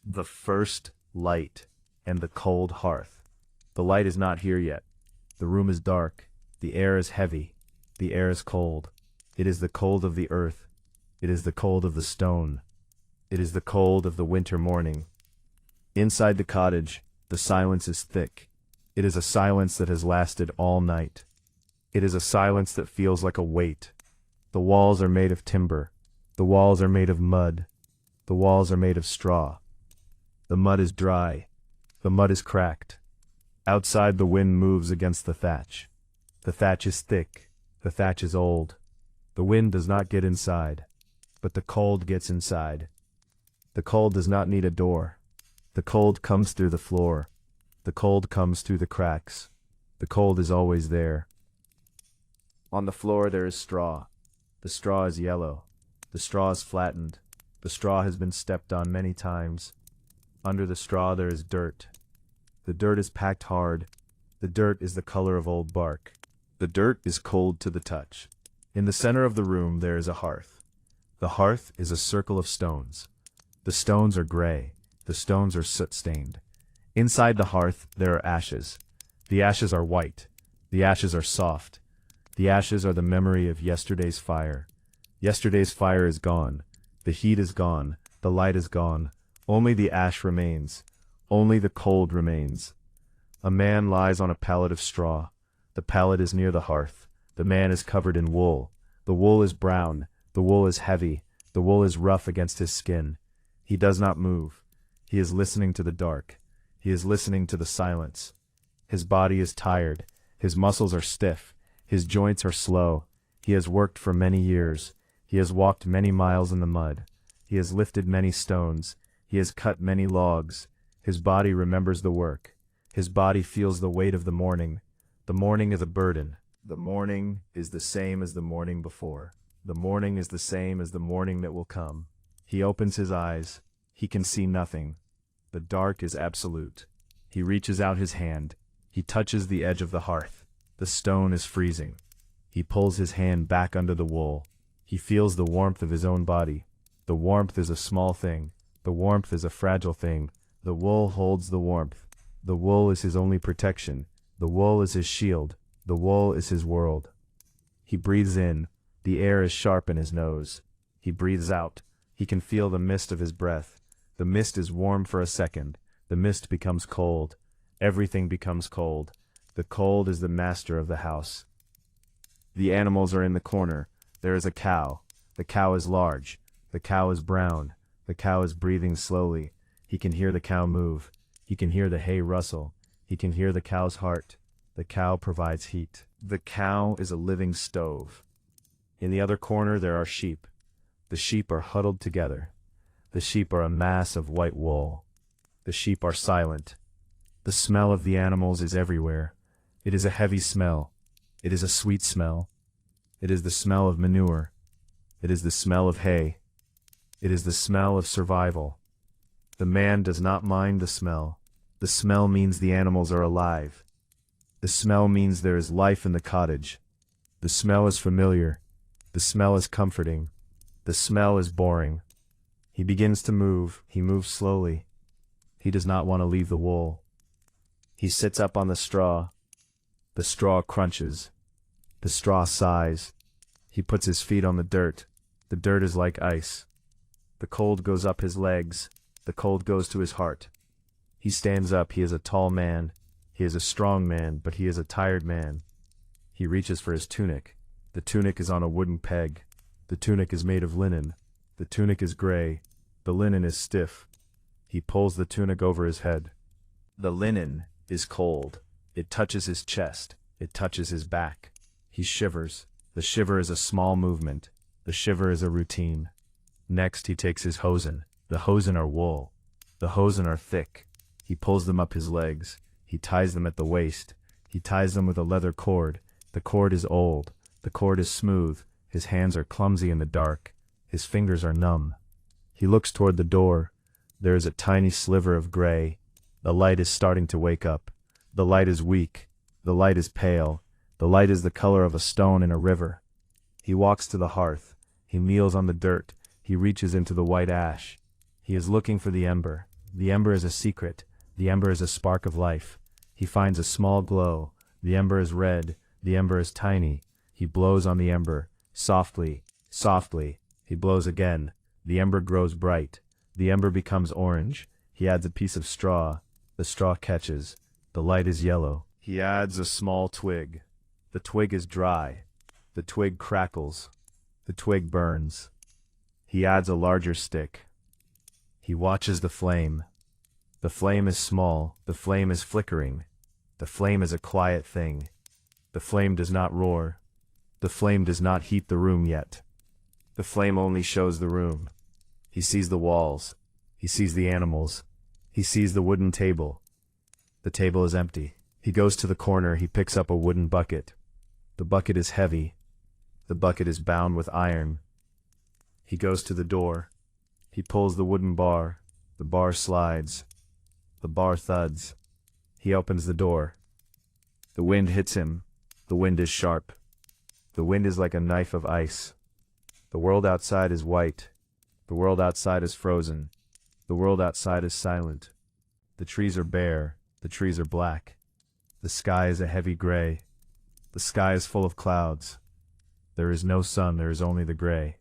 The first light and the cold hearth. The light is not here yet. The room is dark. The air is heavy. The air is cold. It is the cold of the earth. It is the cold of the stone. It is the cold of the winter morning. Inside the cottage, the silence is thick. It is a silence that has lasted all night. It is a silence that feels like a weight. The walls are made of timber. The walls are made of mud. The walls are made of straw. The mud is dry. The mud is cracked. Outside the wind moves against the thatch. The thatch is thick. The thatch is old. The wind does not get inside, but the cold gets inside. The cold does not need a door. The cold comes through the floor. The cold comes through the cracks. The cold is always there. On the floor there is straw. The straw is yellow. The straw is flattened. The straw has been stepped on many times. Under the straw there is dirt. The dirt is packed hard. The dirt is the color of old bark. The dirt is cold to the touch. In the center of the room there is a hearth. The hearth is a circle of stones. The stones are gray. The stones are soot-stained. Inside the hearth there are ashes. The ashes are white. The ashes are soft. The ashes are the memory of yesterday's fire. Yesterday's fire is gone. The heat is gone. The light is gone. Only the ash remains. Only the cold remains. A man lies on a pallet of straw. The pallet is near the hearth. The man is covered in wool. The wool is brown. The wool is heavy. The wool is rough against his skin. He does not move. He is listening to the dark. He is listening to the silence. His body is tired. His muscles are stiff. His joints are slow. He has worked for many years. He has walked many miles in the mud. He has lifted many stones. He has cut many logs. His body remembers the work. His body feels the weight of the morning. The morning is a burden. The morning is the same as the morning before. The morning is the same as the morning that will come. He opens his eyes. He can see nothing. The dark is absolute. He reaches out his hand. He touches the edge of the hearth. The stone is freezing. He pulls his hand back under the wool. He feels the warmth of his own body. The warmth is a small thing. The warmth is a fragile thing. The wool holds the warmth. The wool is his only protection. The wool is his shield. The wool is his world. He breathes in. The air is sharp in his nose. He breathes out. He can feel the mist of his breath. The mist is warm for a second. The mist becomes cold. Everything becomes cold. The cold is the master of the house. The animals are in the corner. There is a cow. The cow is large. The cow is brown. The cow is breathing slowly. He can hear the cow move. He can hear the hay rustle. He can hear the cow's heart. The cow provides heat. The cow is a living stove. In the other corner there are sheep. The sheep are huddled together. The sheep are a mass of white wool. The sheep are silent. The smell of the animals is everywhere. It is a heavy smell. It is a sweet smell. It is the smell of manure. It is the smell of hay. It is the smell of survival. The man does not mind the smell. The smell means the animals are alive. The smell means there is life in the cottage. The smell is familiar. The smell is comforting. The smell is boring. He begins to move. He moves slowly. He does not want to leave the wool. He sits up on the straw. The straw crunches. The straw sighs. He puts his feet on the dirt. The dirt is like ice. The cold goes up his legs. The cold goes to his heart. He stands up. He is a tall man. He is a strong man, but he is a tired man. He reaches for his tunic. The tunic is on a wooden peg. The tunic is made of linen. The tunic is gray. The linen is stiff. He pulls the tunic over his head. The linen is cold. It touches his chest. It touches his back. He shivers. The shiver is a small movement. The shiver is a routine. Next he takes his hosen. The hosen are wool. The hosen are thick. He pulls them up his legs. He ties them at the waist. He ties them with a leather cord. The cord is old. The cord is smooth. His hands are clumsy in the dark. His fingers are numb. He looks toward the door. There is a tiny sliver of gray. The light is starting to wake up. The light is weak. The light is pale. The light is the color of a stone in a river. He walks to the hearth. He kneels on the dirt. He reaches into the white ash. He is looking for the ember. The ember is a secret. The ember is a spark of life. He finds a small glow. The ember is red. The ember is tiny. He blows on the ember. Softly, softly. He blows again. The ember grows bright. The ember becomes orange. He adds a piece of straw. The straw catches. The light is yellow. He adds a small twig. The twig is dry. The twig crackles. The twig burns. He adds a larger stick. He watches the flame. The flame is small. The flame is flickering. The flame is a quiet thing. The flame does not roar. The flame does not heat the room yet. The flame only shows the room. He sees the walls. He sees the animals. He sees the wooden table. The table is empty. He goes to the corner. He picks up a wooden bucket. The bucket is heavy. The bucket is bound with iron. He goes to the door. He pulls the wooden bar. The bar slides. The bar thuds. He opens the door. The wind hits him. The wind is sharp. The wind is like a knife of ice. The world outside is white. The world outside is frozen. The world outside is silent. The trees are bare. The trees are black. The sky is a heavy gray. The sky is full of clouds. There is no sun, there is only the gray.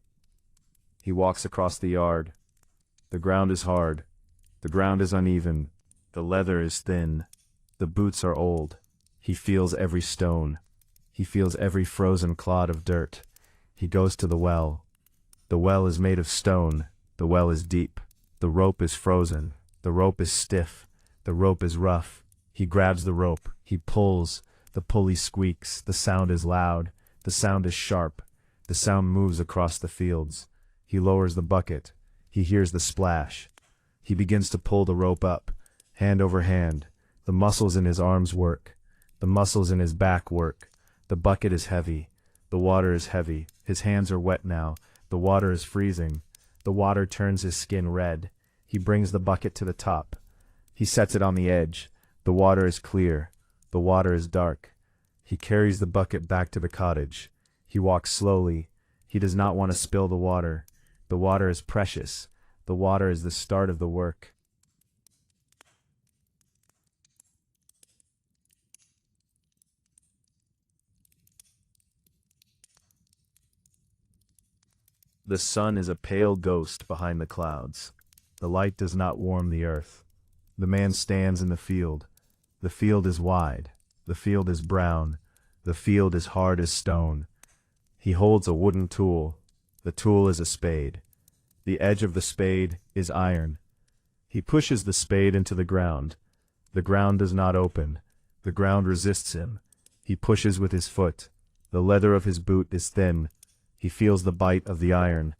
He walks across the yard. The ground is hard. The ground is uneven. The leather is thin. The boots are old. He feels every stone. He feels every frozen clod of dirt. He goes to the well. The well is made of stone. The well is deep. The rope is frozen. The rope is stiff. The rope is rough. He grabs the rope. He pulls. The pulley squeaks. The sound is loud. The sound is sharp. The sound moves across the fields. He lowers the bucket. He hears the splash. He begins to pull the rope up, hand over hand. The muscles in his arms work. The muscles in his back work. The bucket is heavy. The water is heavy. His hands are wet now. The water is freezing. The water turns his skin red. He brings the bucket to the top. He sets it on the edge. The water is clear. The water is dark. He carries the bucket back to the cottage. He walks slowly. He does not want to spill the water. The water is precious. The water is the start of the work. The sun is a pale ghost behind the clouds. The light does not warm the earth. The man stands in the field. The field is wide. The field is brown. The field is hard as stone. He holds a wooden tool. The tool is a spade. The edge of the spade is iron. He pushes the spade into the ground. The ground does not open. The ground resists him. He pushes with his foot. The leather of his boot is thin. He feels the bite of the iron.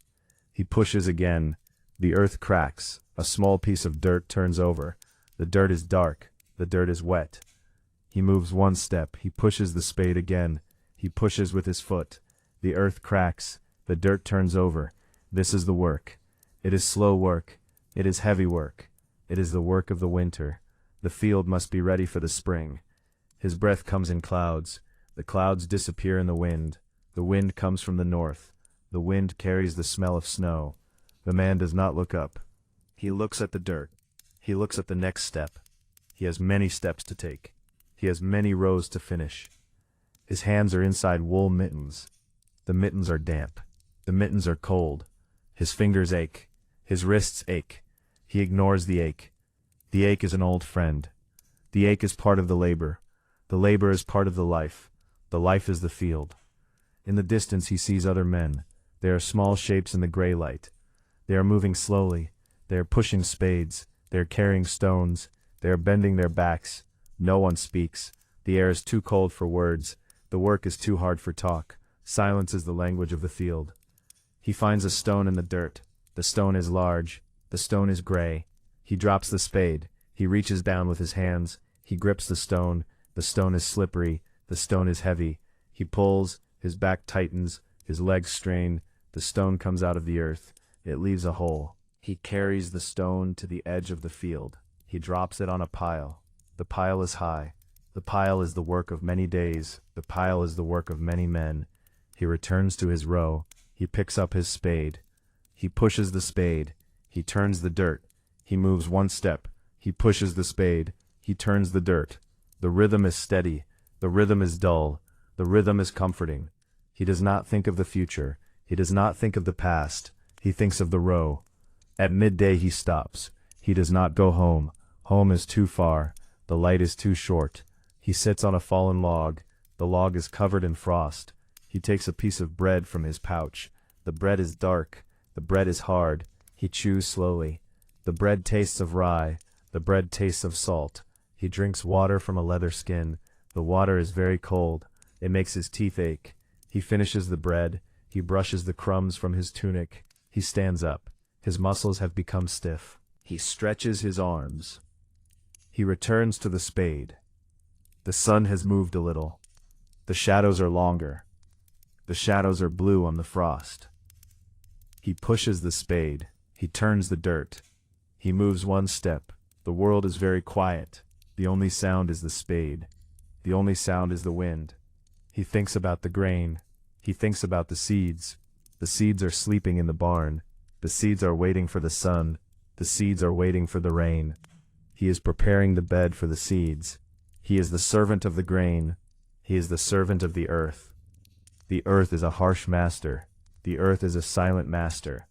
He pushes again. The earth cracks. A small piece of dirt turns over. The dirt is dark. The dirt is wet. He moves one step. He pushes the spade again. He pushes with his foot. The earth cracks. The dirt turns over. This is the work. It is slow work. It is heavy work. It is the work of the winter. The field must be ready for the spring. His breath comes in clouds. The clouds disappear in the wind. The wind comes from the north. The wind carries the smell of snow. The man does not look up. He looks at the dirt. He looks at the next step. He has many steps to take. He has many rows to finish. His hands are inside wool mittens. The mittens are damp. The mittens are cold. His fingers ache. His wrists ache. He ignores the ache. The ache is an old friend. The ache is part of the labor. The labor is part of the life. The life is the field. In the distance he sees other men. They are small shapes in the gray light. They are moving slowly. They are pushing spades. They are carrying stones. They are bending their backs. No one speaks. The air is too cold for words. The work is too hard for talk. Silence is the language of the field. He finds a stone in the dirt. The stone is large. The stone is gray. He drops the spade. He reaches down with his hands. He grips the stone. The stone is slippery. The stone is heavy. He pulls. His back tightens. His legs strain. The stone comes out of the earth. It leaves a hole. He carries the stone to the edge of the field. He drops it on a pile. The pile is high. The pile is the work of many days. The pile is the work of many men. He returns to his row. He picks up his spade. He pushes the spade. He turns the dirt. He moves one step. He pushes the spade. He turns the dirt. The rhythm is steady. The rhythm is dull. The rhythm is comforting. He does not think of the future. He does not think of the past. He thinks of the row. At midday he stops. He does not go home. Home is too far. The light is too short. He sits on a fallen log. The log is covered in frost. He takes a piece of bread from his pouch. The bread is dark. The bread is hard. He chews slowly. The bread tastes of rye. The bread tastes of salt. He drinks water from a leather skin. The water is very cold. It makes his teeth ache. He finishes the bread. He brushes the crumbs from his tunic. He stands up. His muscles have become stiff. He stretches his arms. He returns to the spade. The sun has moved a little. The shadows are longer. The shadows are blue on the frost. He pushes the spade. He turns the dirt. He moves one step. The world is very quiet. The only sound is the spade. The only sound is the wind. He thinks about the grain. He thinks about the seeds. The seeds are sleeping in the barn. The seeds are waiting for the sun. The seeds are waiting for the rain. He is preparing the bed for the seeds. He is the servant of the grain. He is the servant of the earth. The earth is a harsh master. The earth is a silent master.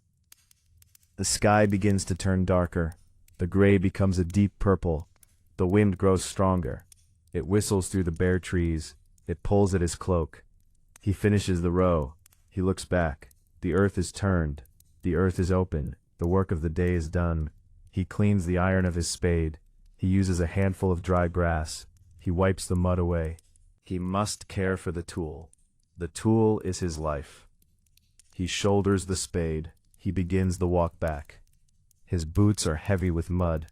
The sky begins to turn darker. The gray becomes a deep purple. The wind grows stronger. It whistles through the bare trees. It pulls at his cloak. He finishes the row. He looks back. The earth is turned. The earth is open. The work of the day is done. He cleans the iron of his spade. He uses a handful of dry grass. He wipes the mud away. He must care for the tool. The tool is his life. He shoulders the spade. He begins the walk back. His boots are heavy with mud.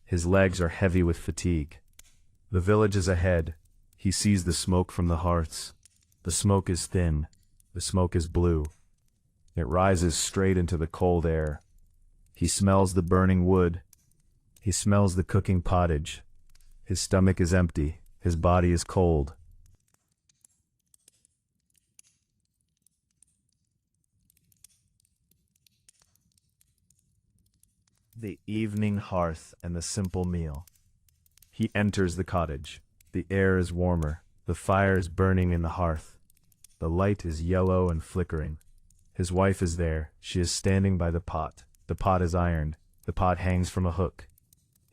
His legs are heavy with fatigue. The village is ahead. He sees the smoke from the hearths. The smoke is thin. The smoke is blue. It rises straight into the cold air. He smells the burning wood. He smells the cooking pottage. His stomach is empty. His body is cold. The evening hearth and the simple meal. He enters the cottage. The air is warmer. The fire is burning in the hearth. The light is yellow and flickering. His wife is there. She is standing by the pot. The pot is ironed. The pot hangs from a hook.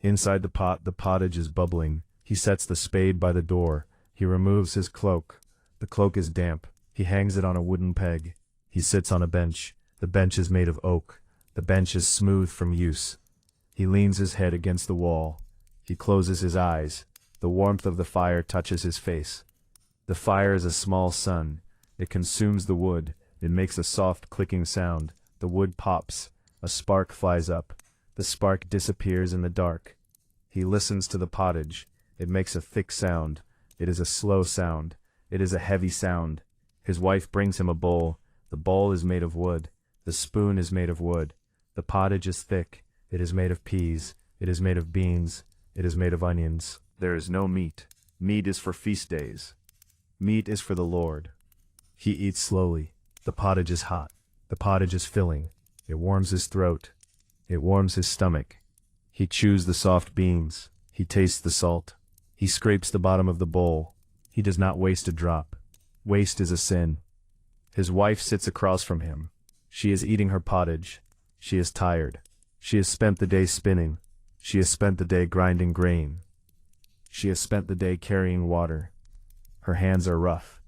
Inside the pot, the pottage is bubbling. He sets the spade by the door. He removes his cloak. The cloak is damp. He hangs it on a wooden peg. He sits on a bench. The bench is made of oak. The bench is smooth from use. He leans his head against the wall. He closes his eyes. The warmth of the fire touches his face. The fire is a small sun. It consumes the wood. It makes a soft clicking sound. The wood pops. A spark flies up. The spark disappears in the dark. He listens to the pottage. It makes a thick sound. It is a slow sound. It is a heavy sound. His wife brings him a bowl. The bowl is made of wood. The spoon is made of wood. The pottage is thick. It is made of peas. It is made of beans. It is made of onions. There is no meat. Meat is for feast days. Meat is for the Lord. He eats slowly. The pottage is hot. The pottage is filling. It warms his throat. It warms his stomach. He chews the soft beans. He tastes the salt. He scrapes the bottom of the bowl. He does not waste a drop. Waste is a sin. His wife sits across from him. She is eating her pottage. She is tired. She has spent the day spinning. She has spent the day grinding grain. She has spent the day carrying water. Her hands are rough.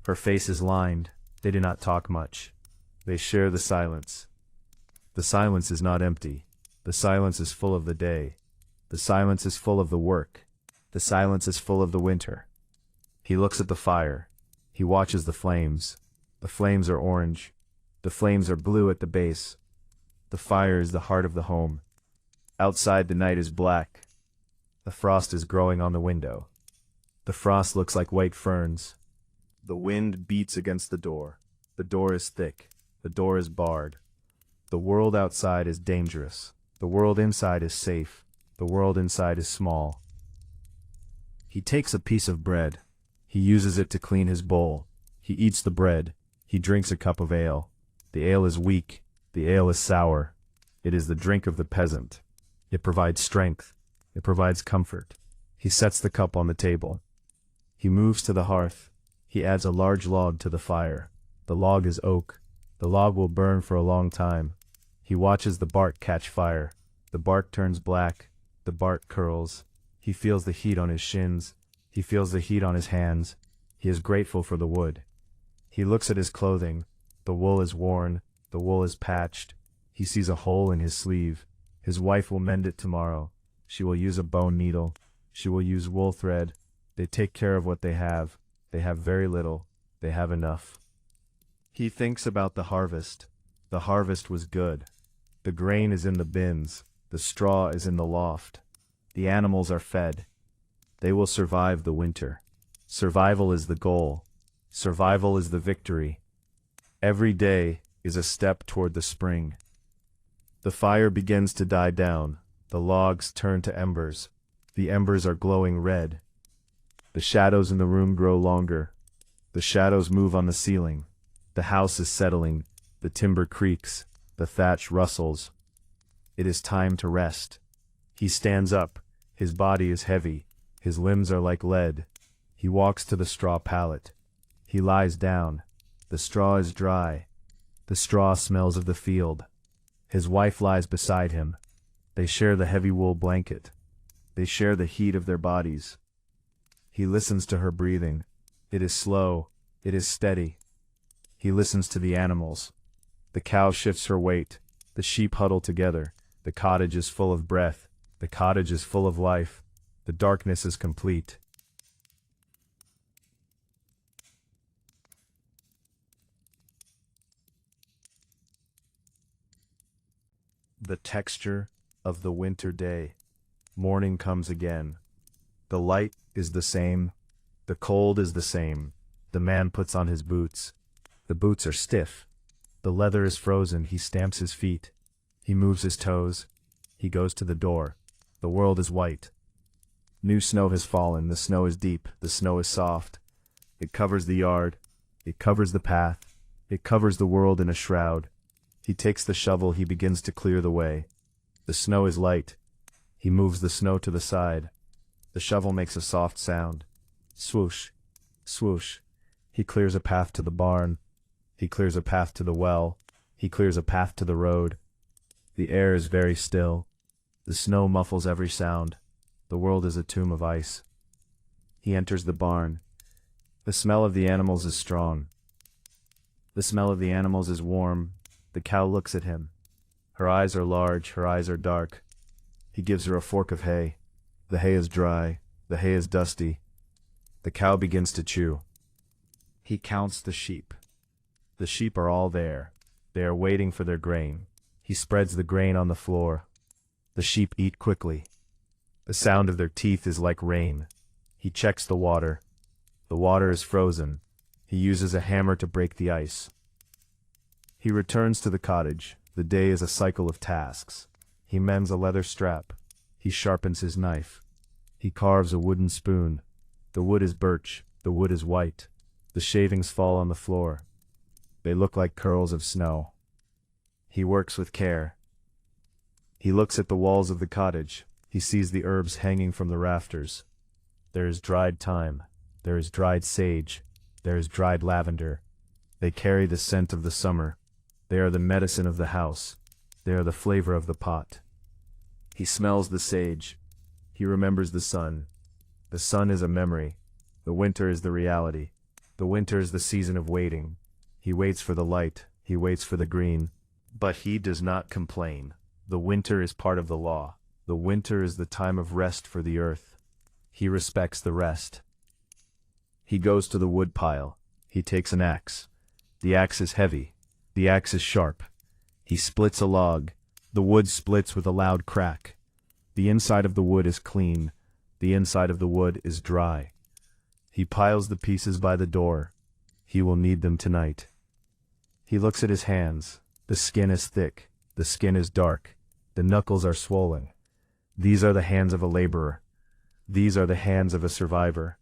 Her face is lined. They do not talk much. They share the silence. The silence is not empty. The silence is full of the day. The silence is full of the work. The silence is full of the winter. He looks at the fire. He watches the flames. The flames are orange. The flames are blue at the base. The fire is the heart of the home. Outside the night is black. The frost is growing on the window. The frost looks like white ferns. The wind beats against the door. The door is thick. The door is barred. The world outside is dangerous. The world inside is safe. The world inside is small. He takes a piece of bread. He uses it to clean his bowl. He eats the bread. He drinks a cup of ale. The ale is weak. The ale is sour. It is the drink of the peasant. It provides strength. It provides comfort. He sets the cup on the table. He moves to the hearth. He adds a large log to the fire. The log is oak. The log will burn for a long time. He watches the bark catch fire. The bark turns black. The bark curls. He feels the heat on his shins. He feels the heat on his hands. He is grateful for the wood. He looks at his clothing. The wool is worn. The wool is patched. He sees a hole in his sleeve. His wife will mend it tomorrow. She will use a bone needle. She will use wool thread. They take care of what they have. They have very little. They have enough. He thinks about the harvest. The harvest was good. The grain is in the bins. The straw is in the loft. The animals are fed. They will survive the winter. Survival is the goal. Survival is the victory. Every day is a step toward the spring. The fire begins to die down. The logs turn to embers. The embers are glowing red. The shadows in the room grow longer. The shadows move on the ceiling. The house is settling. The timber creaks. The thatch rustles. It is time to rest. He stands up. His body is heavy. His limbs are like lead. He walks to the straw pallet. He lies down. The straw is dry. The straw smells of the field. His wife lies beside him. They share the heavy wool blanket. They share the heat of their bodies. He listens to her breathing. It is slow. It is steady. He listens to the animals. The cow shifts her weight. The sheep huddle together. The cottage is full of breath. The cottage is full of life. The darkness is complete. The texture of the winter day. Morning comes again. The light is the same. The cold is the same. The man puts on his boots. The boots are stiff. The leather is frozen. He stamps his feet. He moves his toes. He goes to the door. The world is white. New snow has fallen. The snow is deep. The snow is soft. It covers the yard. It covers the path. It covers the world in a shroud. He takes the shovel. He begins to clear the way. The snow is light. He moves the snow to the side. The shovel makes a soft sound. Swoosh, swoosh. He clears a path to the barn. He clears a path to the well. He clears a path to the road. The air is very still. The snow muffles every sound. The world is a tomb of ice. He enters the barn. The smell of the animals is strong. The smell of the animals is warm. The cow looks at him. Her eyes are large. Her eyes are dark. He gives her a fork of hay. The hay is dry. The hay is dusty. The cow begins to chew. He counts the sheep. The sheep are all there. They are waiting for their grain. He spreads the grain on the floor. The sheep eat quickly. The sound of their teeth is like rain. He checks the water. The water is frozen. He uses a hammer to break the ice. He returns to the cottage. The day is a cycle of tasks. He mends a leather strap. He sharpens his knife. He carves a wooden spoon. The wood is birch. The wood is white. The shavings fall on the floor. They look like curls of snow. He works with care. He looks at the walls of the cottage. He sees the herbs hanging from the rafters. There is dried thyme. There is dried sage. There is dried lavender. They carry the scent of the summer. They are the medicine of the house. They are the flavor of the pot. He smells the sage. He remembers the sun. The sun is a memory. The winter is the reality. The winter is the season of waiting. He waits for the light. He waits for the green. But he does not complain. The winter is part of the law. The winter is the time of rest for the earth. He respects the rest. He goes to the wood pile. He takes an axe. The axe is heavy. The axe is sharp. He splits a log. The wood splits with a loud crack. The inside of the wood is clean. The inside of the wood is dry. He piles the pieces by the door. He will need them tonight. He looks at his hands. The skin is thick. The skin is dark. The knuckles are swollen. These are the hands of a laborer. These are the hands of a survivor.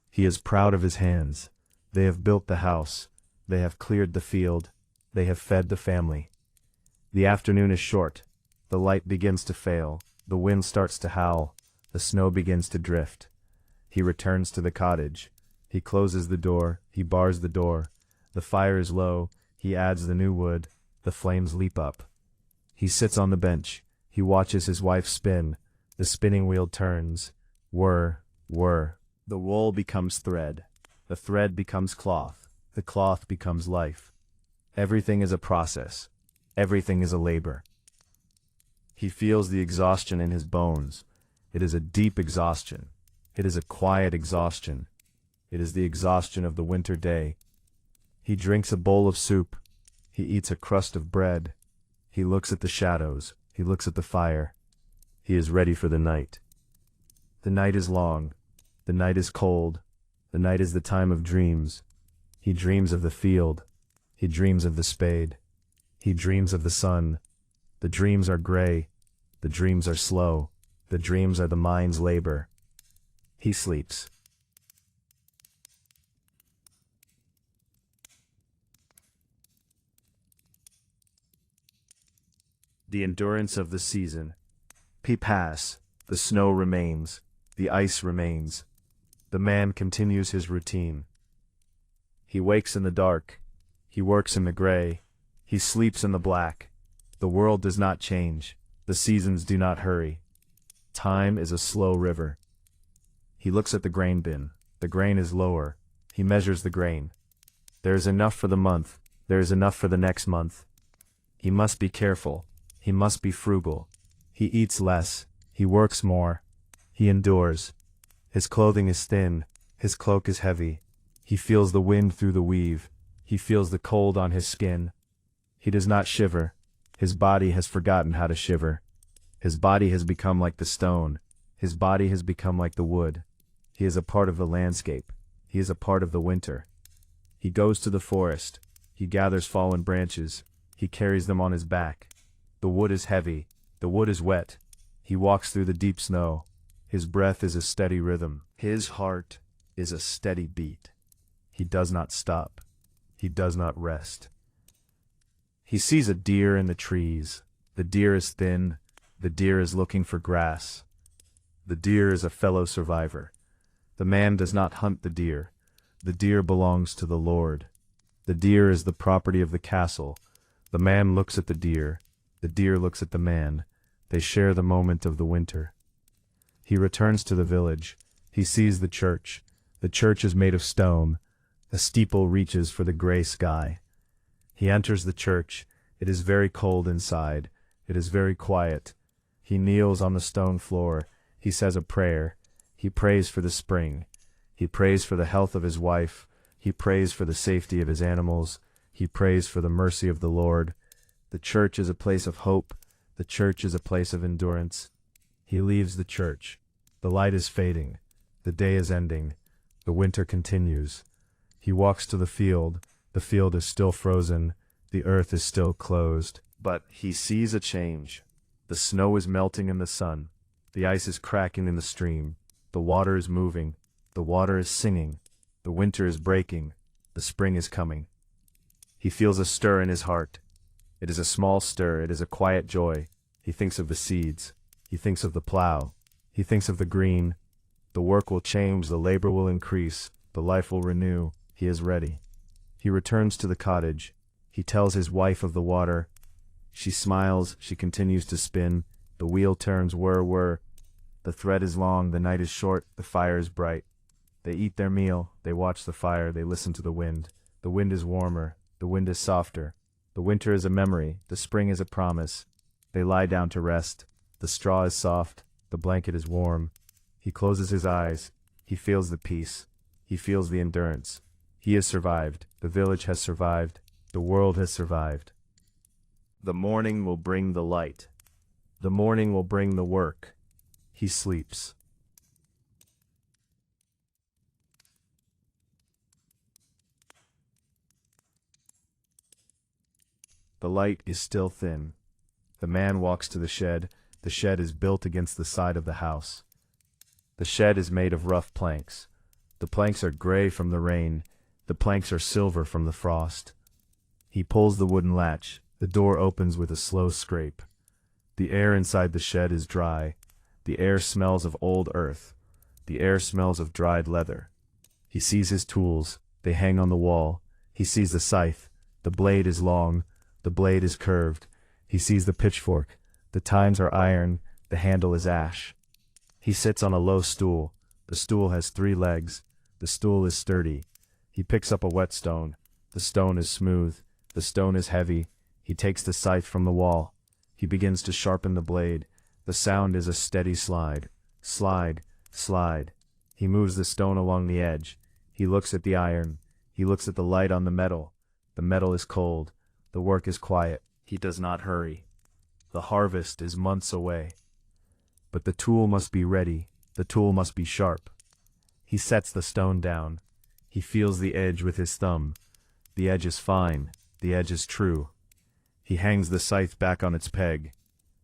He is proud of his hands. They have built the house. They have cleared the field. They have fed the family. The afternoon is short. The light begins to fail. The wind starts to howl. The snow begins to drift. He returns to the cottage. He closes the door. He bars the door. The fire is low. He adds the new wood. The flames leap up. He sits on the bench. He watches his wife spin. The spinning wheel turns. Whir, whir. The wool becomes thread. The thread becomes cloth. The cloth becomes life. Everything is a process. Everything is a labor. He feels the exhaustion in his bones. It is a deep exhaustion. It is a quiet exhaustion. It is the exhaustion of the winter day. He drinks a bowl of soup. He eats a crust of bread. He looks at the shadows. He looks at the fire. He is ready for the night. The night is long. The night is cold. The night is the time of dreams. He dreams of the field. He dreams of the spade. He dreams of the sun. The dreams are gray. The dreams are slow. The dreams are the mind's labor. He sleeps. The endurance of the season. He pass. The snow remains. The ice remains. The man continues his routine. He wakes in the dark. He works in the gray. He sleeps in the black. The world does not change. The seasons do not hurry. Time is a slow river. He looks at the grain bin. The grain is lower. He measures the grain. There is enough for the month. There is enough for the next month. He must be careful. He must be frugal. He eats less. He works more. He endures. His clothing is thin. His cloak is heavy. He feels the wind through the weave. He feels the cold on his skin. He does not shiver. His body has forgotten how to shiver. His body has become like the stone. His body has become like the wood. He is a part of the landscape. He is a part of the winter. He goes to the forest. He gathers fallen branches. He carries them on his back. The wood is heavy. The wood is wet. He walks through the deep snow. His breath is a steady rhythm. His heart is a steady beat. He does not stop. He does not rest. He sees a deer in the trees. The deer is thin. The deer is looking for grass. The deer is a fellow survivor. The man does not hunt the deer. The deer belongs to the Lord. The deer is the property of the castle. The man looks at the deer. The deer looks at the man. They share the moment of the winter. He returns to the village. He sees the church. The church is made of stone. The steeple reaches for the gray sky. He enters the church. It is very cold inside. It is very quiet. He kneels on the stone floor. He says a prayer. He prays for the spring. He prays for the health of his wife. He prays for the safety of his animals. He prays for the mercy of the Lord. The church is a place of hope. The church is a place of endurance. He leaves the church. The light is fading. The day is ending. The winter continues. He walks to the field. The field is still frozen. The earth is still closed. But he sees a change. The snow is melting in the sun. The ice is cracking in the stream. The water is moving. The water is singing. The winter is breaking. The spring is coming. He feels a stir in his heart. It is a small stir. It is a quiet joy. He thinks of the seeds. He thinks of the plow. He thinks of the green. The work will change. The labor will increase. The life will renew. He is ready. He returns to the cottage. He tells his wife of the water. She smiles. She continues to spin. The wheel turns whir, whir. The thread is long. The night is short. The fire is bright. They eat their meal. They watch the fire. They listen to the wind. The wind is warmer. The wind is softer. The winter is a memory. The spring is a promise. They lie down to rest. The straw is soft. The blanket is warm. He closes his eyes. He feels the peace. He feels the endurance. He has survived. The village has survived. The world has survived. The morning will bring the light. The morning will bring the work. He sleeps. The light is still thin. The man walks to the shed. The shed is built against the side of the house. The shed is made of rough planks. The planks are gray from the rain. The planks are silver from the frost. He pulls the wooden latch. The door opens with a slow scrape. The air inside the shed is dry. The air smells of old earth. The air smells of dried leather. He sees his tools. They hang on the wall. He sees the scythe. The blade is long. The blade is curved. He sees the pitchfork. The tines are iron. The handle is ash. He sits on a low stool. The stool has 3 legs. The stool is sturdy. He picks up a whetstone. The stone is smooth. The stone is heavy. He takes the scythe from the wall. He begins to sharpen the blade. The sound is a steady slide. Slide, slide. He moves the stone along the edge. He looks at the iron. He looks at the light on the metal. The metal is cold. The work is quiet. He does not hurry. The harvest is months away. But the tool must be ready. The tool must be sharp. He sets the stone down. He feels the edge with his thumb. The edge is fine. The edge is true. He hangs the scythe back on its peg.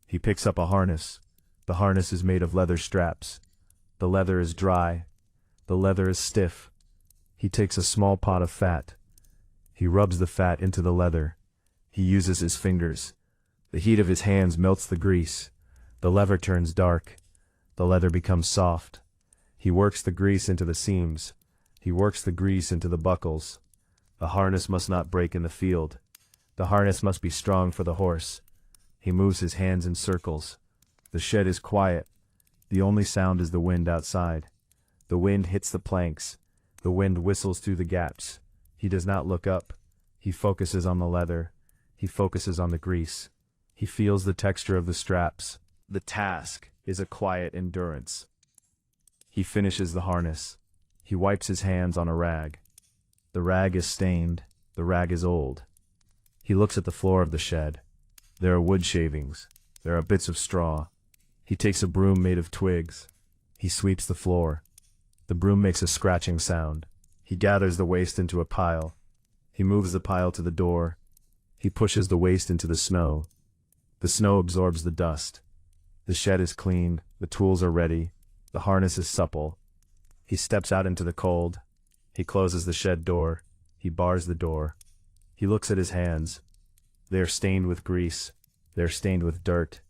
He picks up a harness. The harness is made of leather straps. The leather is dry. The leather is stiff. He takes a small pot of fat. He rubs the fat into the leather. He uses his fingers. The heat of his hands melts the grease. The leather turns dark. The leather becomes soft. He works the grease into the seams. He works the grease into the buckles. The harness must not break in the field. The harness must be strong for the horse. He moves his hands in circles. The shed is quiet. The only sound is the wind outside. The wind hits the planks. The wind whistles through the gaps. He does not look up. He focuses on the leather. He focuses on the grease. He feels the texture of the straps. The task is a quiet endurance. He finishes the harness. He wipes his hands on a rag. The rag is stained. The rag is old. He looks at the floor of the shed. There are wood shavings. There are bits of straw. He takes a broom made of twigs. He sweeps the floor. The broom makes a scratching sound. He gathers the waste into a pile. He moves the pile to the door. He pushes the waste into the snow. The snow absorbs the dust. The shed is clean. The tools are ready. The harness is supple. He steps out into the cold. He closes the shed door. He bars the door. He looks at his hands. They are stained with grease. They are stained with dirt.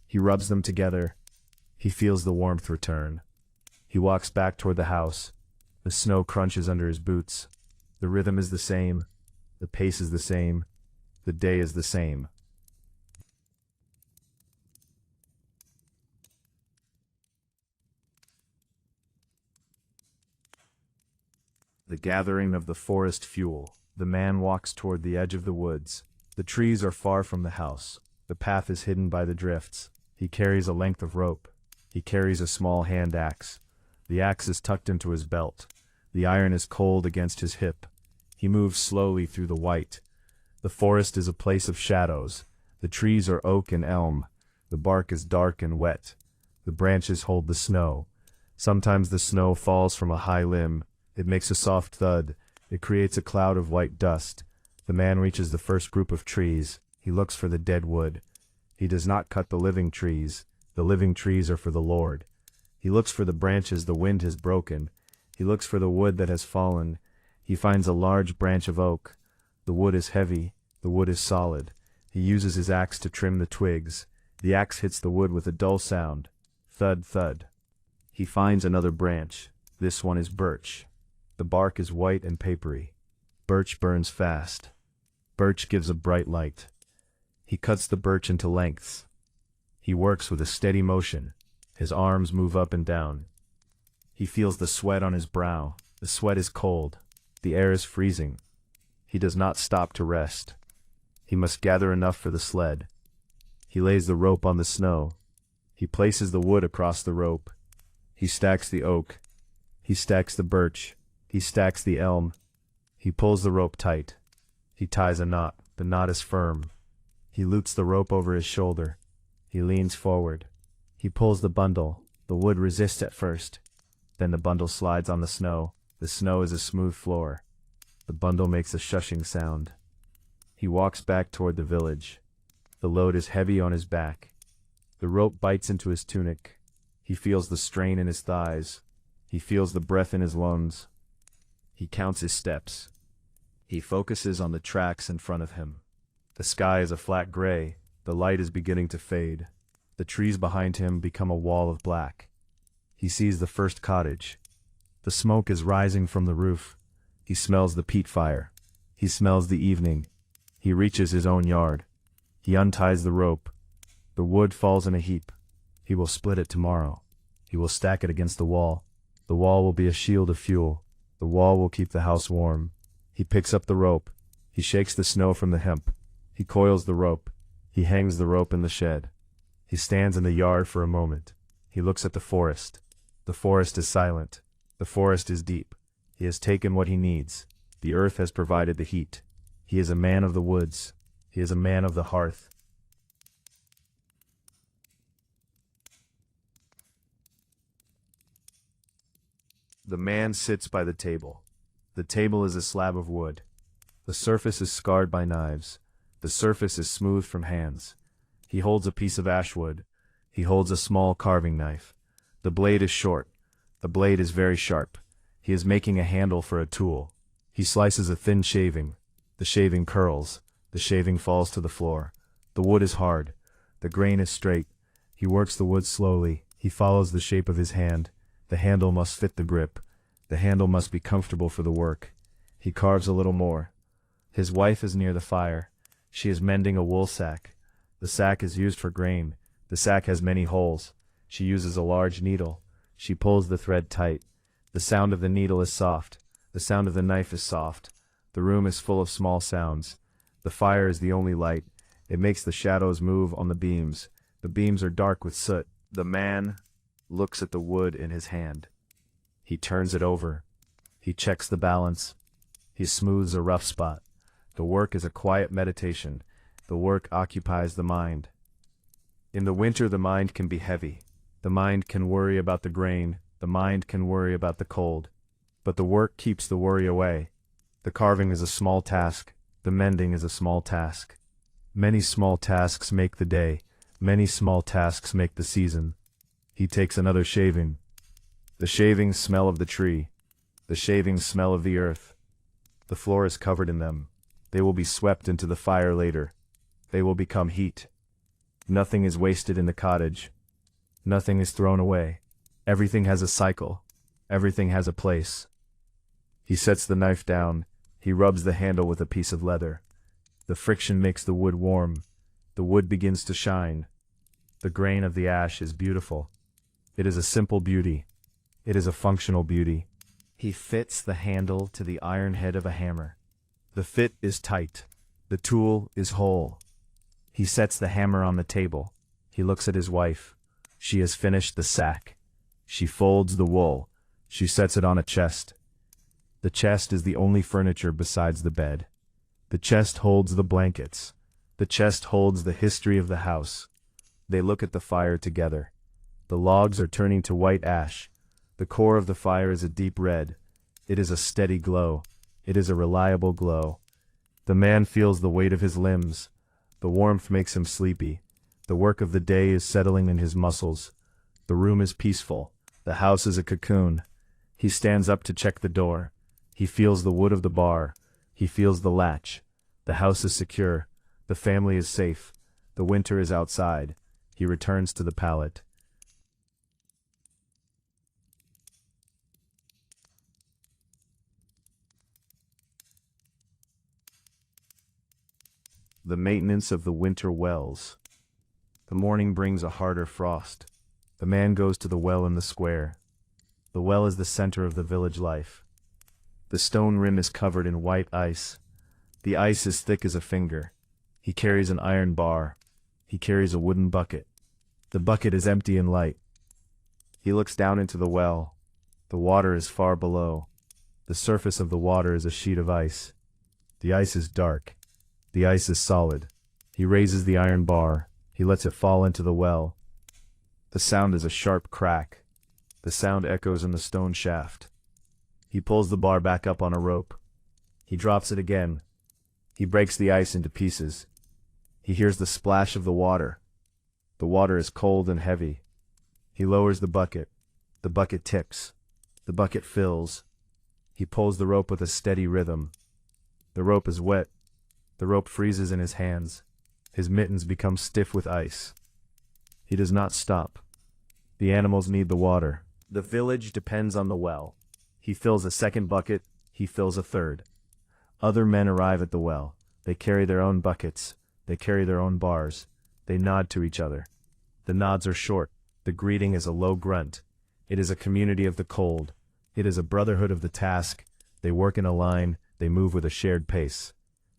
He rubs them together. He feels the warmth return. He walks back toward the house. The snow crunches under his boots. The rhythm is the same. The pace is the same. The day is the same. The gathering of the forest fuel. The man walks toward the edge of the woods. The trees are far from the house. The path is hidden by the drifts. He carries a length of rope. He carries a small hand axe. The axe is tucked into his belt. The iron is cold against his hip. He moves slowly through the white. The forest is a place of shadows. The trees are oak and elm. The bark is dark and wet. The branches hold the snow. Sometimes the snow falls from a high limb. It makes a soft thud. It creates a cloud of white dust. The man reaches the first group of trees. He looks for the dead wood. He does not cut the living trees. The living trees are for the Lord. He looks for the branches the wind has broken. He looks for the wood that has fallen. He finds a large branch of oak. The wood is heavy. The wood is solid. He uses his axe to trim the twigs. The axe hits the wood with a dull sound. Thud, thud. He finds another branch. This one is birch. The bark is white and papery. Birch burns fast. Birch gives a bright light. He cuts the birch into lengths. He works with a steady motion. His arms move up and down. He feels the sweat on his brow. The sweat is cold. The air is freezing. He does not stop to rest. He must gather enough for the sled. He lays the rope on the snow. He places the wood across the rope. He stacks the oak. He stacks the birch. He stacks the elm. He pulls the rope tight. He ties a knot. The knot is firm. He loops the rope over his shoulder. He leans forward. He pulls the bundle. The wood resists at first. Then the bundle slides on the snow. The snow is a smooth floor. The bundle makes a shushing sound. He walks back toward the village. The load is heavy on his back. The rope bites into his tunic. He feels the strain in his thighs. He feels the breath in his lungs. He counts his steps. He focuses on the tracks in front of him. The sky is a flat gray. The light is beginning to fade. The trees behind him become a wall of black. He sees the first cottage. The smoke is rising from the roof. He smells the peat fire. He smells the evening. He reaches his own yard. He unties the rope. The wood falls in a heap. He will split it tomorrow. He will stack it against the wall. The wall will be a shield of fuel. The wall will keep the house warm. He picks up the rope. He shakes the snow from the hemp. He coils the rope. He hangs the rope in the shed. He stands in the yard for a moment. He looks at the forest. The forest is silent. The forest is deep. He has taken what he needs. The earth has provided the heat. He is a man of the woods. He is a man of the hearth. The man sits by the table. The table is a slab of wood. The surface is scarred by knives. The surface is smooth from hands. He holds a piece of ash wood. He holds a small carving knife. The blade is short. The blade is very sharp. He is making a handle for a tool. He slices a thin shaving. The shaving curls. The shaving falls to the floor. The wood is hard. The grain is straight. He works the wood slowly. He follows the shape of his hand. The handle must fit the grip. The handle must be comfortable for the work. He carves a little more. His wife is near the fire. She is mending a wool sack. The sack is used for grain. The sack has many holes. She uses a large needle. She pulls the thread tight. The sound of the needle is soft. The sound of the knife is soft. The room is full of small sounds. The fire is the only light. It makes the shadows move on the beams. The beams are dark with soot. The man looks at the wood in his hand. He turns it over. He checks the balance. He smooths a rough spot. The work is a quiet meditation. The work occupies the mind. In the winter the mind can be heavy. The mind can worry about the grain. The mind can worry about the cold. But the work keeps the worry away. The carving is a small task. The mending is a small task. Many small tasks make the day. Many small tasks make the season. He takes another shaving. The shavings smell of the tree. The shavings smell of the earth. The floor is covered in them. They will be swept into the fire later. They will become heat. Nothing is wasted in the cottage. Nothing is thrown away. Everything has a cycle. Everything has a place. He sets the knife down. He rubs the handle with a piece of leather. The friction makes the wood warm. The wood begins to shine. The grain of the ash is beautiful. It is a simple beauty. It is a functional beauty. He fits the handle to the iron head of a hammer. The fit is tight. The tool is whole. He sets the hammer on the table. He looks at his wife. She has finished the sack. She folds the wool. She sets it on a chest. The chest is the only furniture besides the bed. The chest holds the blankets. The chest holds the history of the house. They look at the fire together. The logs are turning to white ash. The core of the fire is a deep red. It is a steady glow. It is a reliable glow. The man feels the weight of his limbs. The warmth makes him sleepy. The work of the day is settling in his muscles. The room is peaceful. The house is a cocoon. He stands up to check the door. He feels the wood of the bar. He feels the latch. The house is secure. The family is safe. The winter is outside. He returns to the pallet. The maintenance of the winter wells. The morning brings a harder frost. The man goes to the well in the square. The well is the center of the village life. The stone rim is covered in white ice. The ice is thick as a finger. He carries an iron bar. He carries a wooden bucket. The bucket is empty and light. He looks down into the well. The water is far below. The surface of the water is a sheet of ice. The ice is dark. The ice is solid. He raises the iron bar. He lets it fall into the well. The sound is a sharp crack. The sound echoes in the stone shaft. He pulls the bar back up on a rope. He drops it again. He breaks the ice into pieces. He hears the splash of the water. The water is cold and heavy. He lowers the bucket. The bucket tips. The bucket fills. He pulls the rope with a steady rhythm. The rope is wet. The rope freezes in his hands. His mittens become stiff with ice. He does not stop. The animals need the water. The village depends on the well. He fills a second bucket, he fills a third. Other men arrive at the well. They carry their own buckets. They carry their own bars. They nod to each other. The nods are short. The greeting is a low grunt. It is a community of the cold. It is a brotherhood of the task. They work in a line. They move with a shared pace.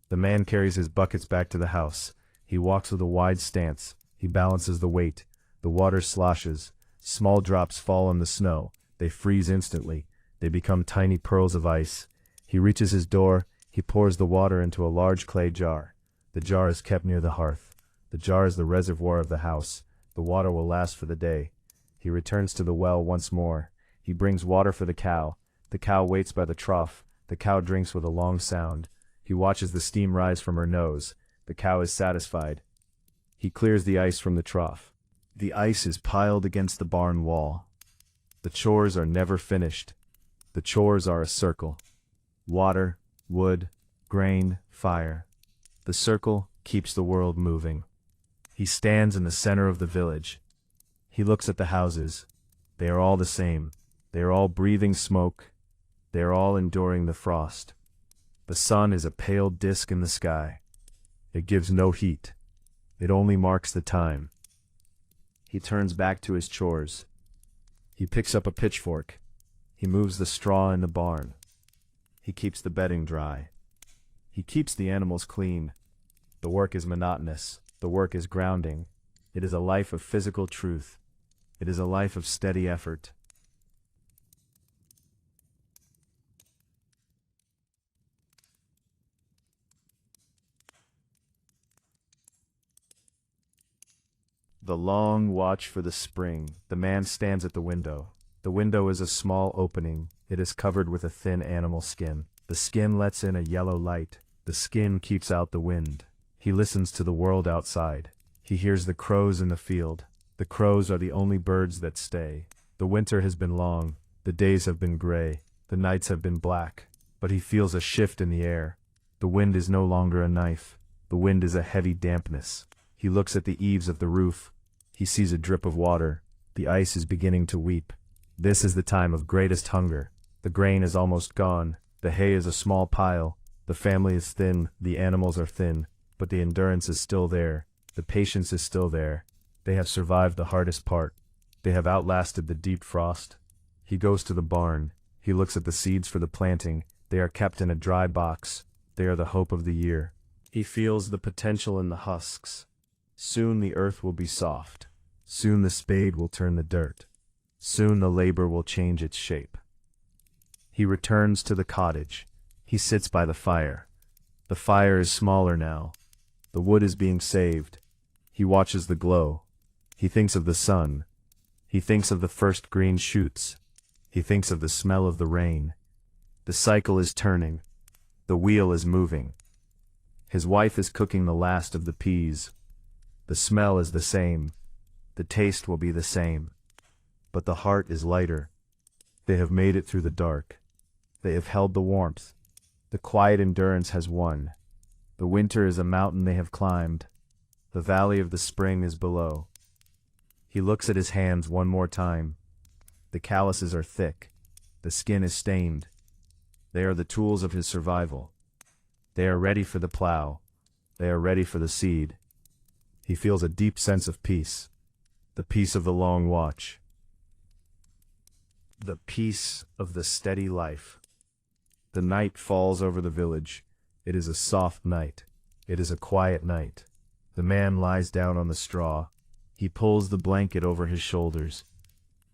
The man carries his buckets back to the house. He walks with a wide stance. He balances the weight. The water sloshes. Small drops fall on the snow. They freeze instantly. They become tiny pearls of ice. He reaches his door. He pours the water into a large clay jar. The jar is kept near the hearth. The jar is the reservoir of the house. The water will last for the day. He returns to the well once more. He brings water for the cow. The cow waits by the trough. The cow drinks with a long sound. He watches the steam rise from her nose. The cow is satisfied. He clears the ice from the trough. The ice is piled against the barn wall. The chores are never finished. The chores are a circle. Water, wood, grain, fire. The circle keeps the world moving. He stands in the center of the village. He looks at the houses. They are all the same. They are all breathing smoke. They are all enduring the frost. The sun is a pale disk in the sky. It gives no heat. It only marks the time. He turns back to his chores. He picks up a pitchfork. He moves the straw in the barn. He keeps the bedding dry. He keeps the animals clean. The work is monotonous. The work is grounding. It is a life of physical truth. It is a life of steady effort. The long watch for the spring. The man stands at the window. The window is a small opening. It is covered with a thin animal skin. The skin lets in a yellow light. The skin keeps out the wind. He listens to the world outside. He hears the crows in the field. The crows are the only birds that stay. The winter has been long. The days have been gray. The nights have been black. But he feels a shift in the air. The wind is no longer a knife. The wind is a heavy dampness. He looks at the eaves of the roof. He sees a drip of water. The ice is beginning to weep. This is the time of greatest hunger. The grain is almost gone. The hay is a small pile. The family is thin. The animals are thin. But the endurance is still there. The patience is still there. They have survived the hardest part. They have outlasted the deep frost. He goes to the barn. He looks at the seeds for the planting. They are kept in a dry box. They are the hope of the year. He feels the potential in the husks. Soon the earth will be soft. Soon the spade will turn the dirt. Soon the labor will change its shape. He returns to the cottage. He sits by the fire. The fire is smaller now. The wood is being saved. He watches the glow. He thinks of the sun. He thinks of the first green shoots. He thinks of the smell of the rain. The cycle is turning. The wheel is moving. His wife is cooking the last of the peas. The smell is the same. The taste will be the same. But the heart is lighter. They have made it through the dark. They have held the warmth. The quiet endurance has won. The winter is a mountain they have climbed. The valley of the spring is below. He looks at his hands one more time. The calluses are thick. The skin is stained. They are the tools of his survival. They are ready for the plow. They are ready for the seed. He feels a deep sense of peace. The peace of the long watch. The peace of the steady life. The night falls over the village. It is a soft night. It is a quiet night. The man lies down on the straw. He pulls the blanket over his shoulders.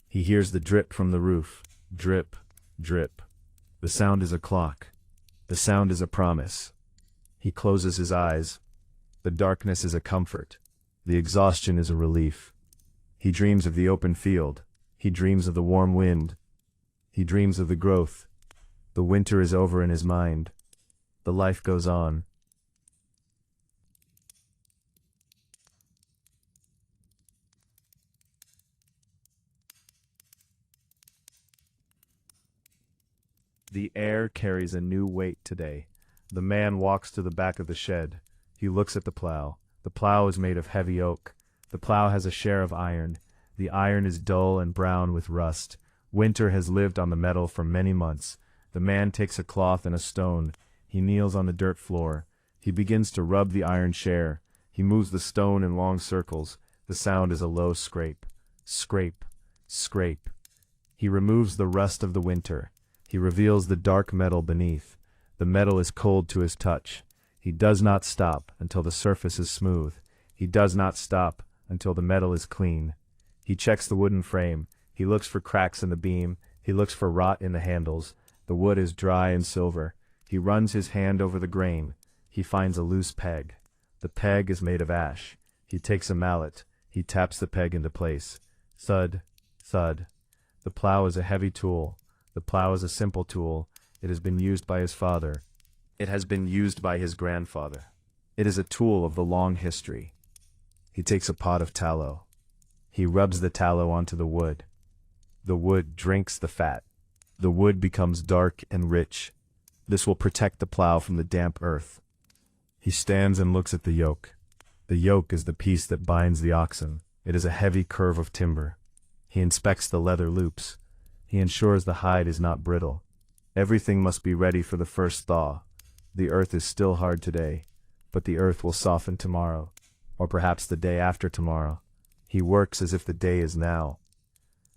He hears the drip from the roof. Drip, drip. The sound is a clock. The sound is a promise. He closes his eyes. The darkness is a comfort. The exhaustion is a relief. He dreams of the open field. He dreams of the warm wind. He dreams of the growth. The winter is over in his mind. The life goes on. The air carries a new weight today. The man walks to the back of the shed. He looks at the plow. The plow is made of heavy oak. The plow has a share of iron. The iron is dull and brown with rust. Winter has lived on the metal for many months. The man takes a cloth and a stone. He kneels on the dirt floor. He begins to rub the iron share. He moves the stone in long circles. The sound is a low scrape. Scrape. Scrape. He removes the rust of the winter. He reveals the dark metal beneath. The metal is cold to his touch. He does not stop until the surface is smooth. He does not stop until the metal is clean. He checks the wooden frame. He looks for cracks in the beam. He looks for rot in the handles. The wood is dry and silver. He runs his hand over the grain. He finds a loose peg. The peg is made of ash. He takes a mallet. He taps the peg into place. Thud, thud. The plow is a heavy tool. The plow is a simple tool. It has been used by his father. It has been used by his grandfather. It is a tool of the long history. He takes a pot of tallow. He rubs the tallow onto the wood. The wood drinks the fat. The wood becomes dark and rich. This will protect the plow from the damp earth. He stands and looks at the yoke. The yoke is the piece that binds the oxen. It is a heavy curve of timber. He inspects the leather loops. He ensures the hide is not brittle. Everything must be ready for the first thaw. The earth is still hard today, but the earth will soften tomorrow, or perhaps the day after tomorrow. He works as if the day is now.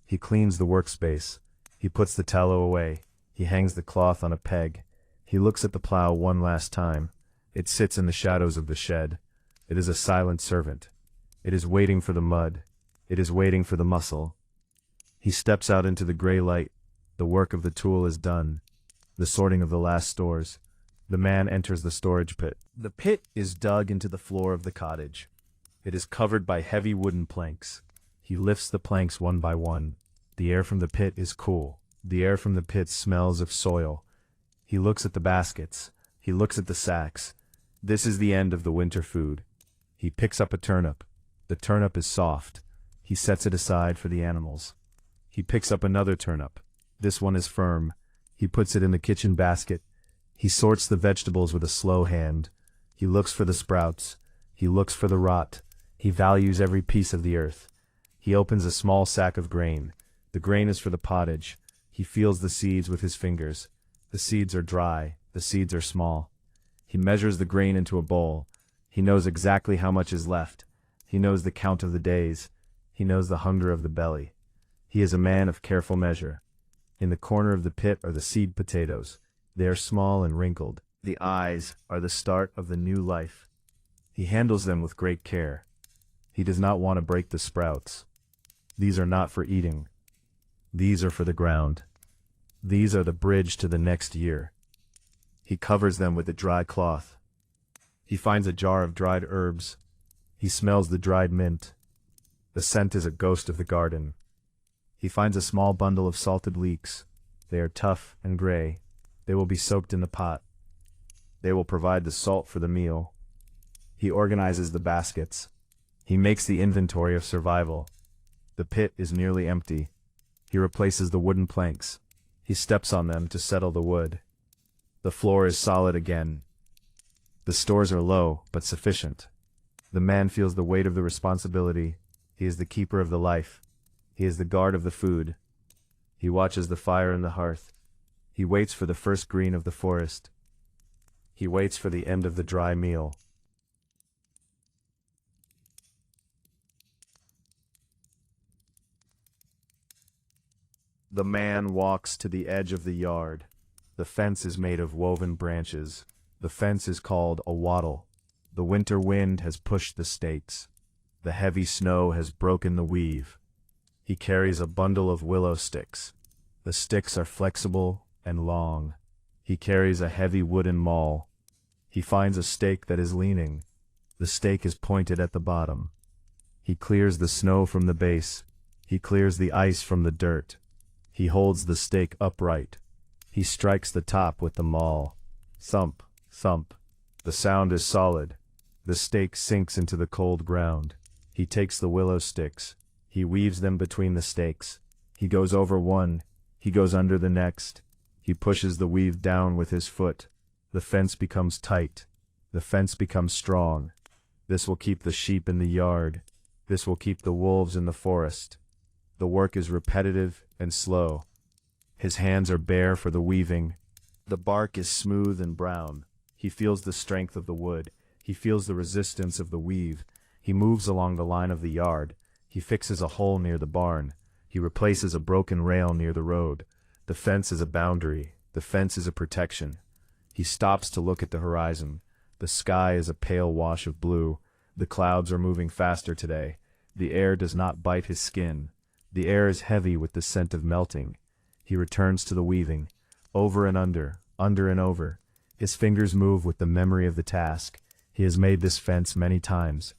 He cleans the workspace. He puts the tallow away. He hangs the cloth on a peg. He looks at the plow one last time. It sits in the shadows of the shed. It is a silent servant. It is waiting for the mud. It is waiting for the muscle. He steps out into the gray light. The work of the tool is done. The sorting of the last stores. The man enters the storage pit. The pit is dug into the floor of the cottage. It is covered by heavy wooden planks. He lifts the planks one by one. The air from the pit is cool. The air from the pit smells of soil. He looks at the baskets. He looks at the sacks. This is the end of the winter food. He picks up a turnip. The turnip is soft. He sets it aside for the animals. He picks up another turnip. This one is firm. He puts it in the kitchen basket. He sorts the vegetables with a slow hand. He looks for the sprouts. He looks for the rot. He values every piece of the earth. He opens a small sack of grain. The grain is for the pottage. He feels the seeds with his fingers. The seeds are dry. The seeds are small. He measures the grain into a bowl. He knows exactly how much is left. He knows the count of the days. He knows the hunger of the belly. He is a man of careful measure. In the corner of the pit are the seed potatoes. They are small and wrinkled. The eyes are the start of the new life. He handles them with great care. He does not want to break the sprouts. These are not for eating. These are for the ground. These are the bridge to the next year. He covers them with a dry cloth. He finds a jar of dried herbs. He smells the dried mint. The scent is a ghost of the garden. He finds a small bundle of salted leeks. They are tough and gray. They will be soaked in the pot. They will provide the salt for the meal. He organizes the baskets. He makes the inventory of survival. The pit is nearly empty. He replaces the wooden planks. He steps on them to settle the wood. The floor is solid again. The stores are low, but sufficient. The man feels the weight of the responsibility. He is the keeper of the life. He is the guard of the food. He watches the fire in the hearth. He waits for the first green of the forest. He waits for the end of the dry meal. The man walks to the edge of the yard. The fence is made of woven branches. The fence is called a wattle. The winter wind has pushed the stakes. The heavy snow has broken the weave. He carries a bundle of willow sticks. The sticks are flexible and long. He carries a heavy wooden maul. He finds a stake that is leaning. The stake is pointed at the bottom. He clears the snow from the base. He clears the ice from the dirt. He holds the stake upright. He strikes the top with the maul. Thump, thump. The sound is solid. The stake sinks into the cold ground. He takes the willow sticks. He weaves them between the stakes. He goes over one. He goes under the next. He pushes the weave down with his foot. The fence becomes tight. The fence becomes strong. This will keep the sheep in the yard. This will keep the wolves in the forest. The work is repetitive and slow. His hands are bare for the weaving. The bark is smooth and brown. He feels the strength of the wood. He feels the resistance of the weave. He moves along the line of the yard. He fixes a hole near the barn. He replaces a broken rail near the road. The fence is a boundary. The fence is a protection. He stops to look at the horizon. The sky is a pale wash of blue. The clouds are moving faster today. The air does not bite his skin. The air is heavy with the scent of melting. He returns to the weaving. Over and under and over. His fingers move with the memory of the task. He has made this fence many times.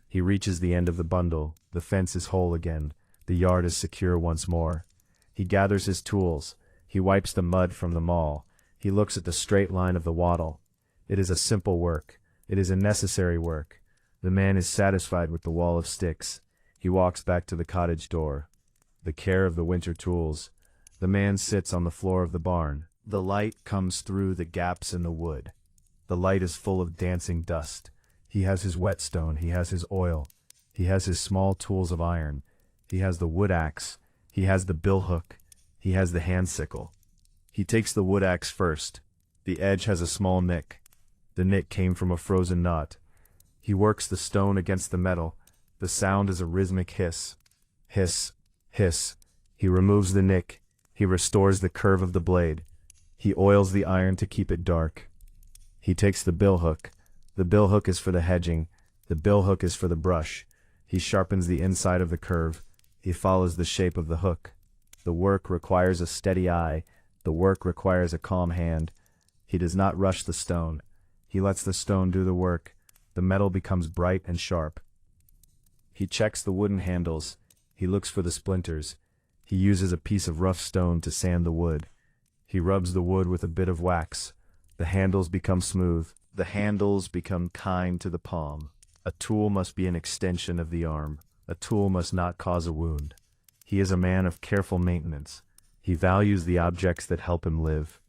He reaches the end of the bundle. The fence is whole again. The yard is secure once more. He gathers his tools. He wipes the mud from them all. He looks at the straight line of the wattle. It is a simple work. It is a necessary work. The man is satisfied with the wall of sticks. He walks back to the cottage door. The care of the winter tools. The man sits on the floor of the barn. The light comes through the gaps in the wood. The light is full of dancing dust. He has his whetstone. He has his oil. He has his small tools of iron. He has the wood axe. He has the billhook. He has the hand sickle. He takes the wood axe first. The edge has a small nick. The nick came from a frozen knot. He works the stone against the metal. The sound is a rhythmic hiss. Hiss, hiss. He removes the nick. He restores the curve of the blade. He oils the iron to keep it dark. He takes the billhook. The billhook is for the hedging. The billhook is for the brush. He sharpens the inside of the curve. He follows the shape of the hook. The work requires a steady eye. The work requires a calm hand. He does not rush the stone. He lets the stone do the work. The metal becomes bright and sharp. He checks the wooden handles. He looks for the splinters. He uses a piece of rough stone to sand the wood. He rubs the wood with a bit of wax. The handles become smooth. The handles become kind to the palm. A tool must be an extension of the arm. A tool must not cause a wound. He is a man of careful maintenance. He values the objects that help him live.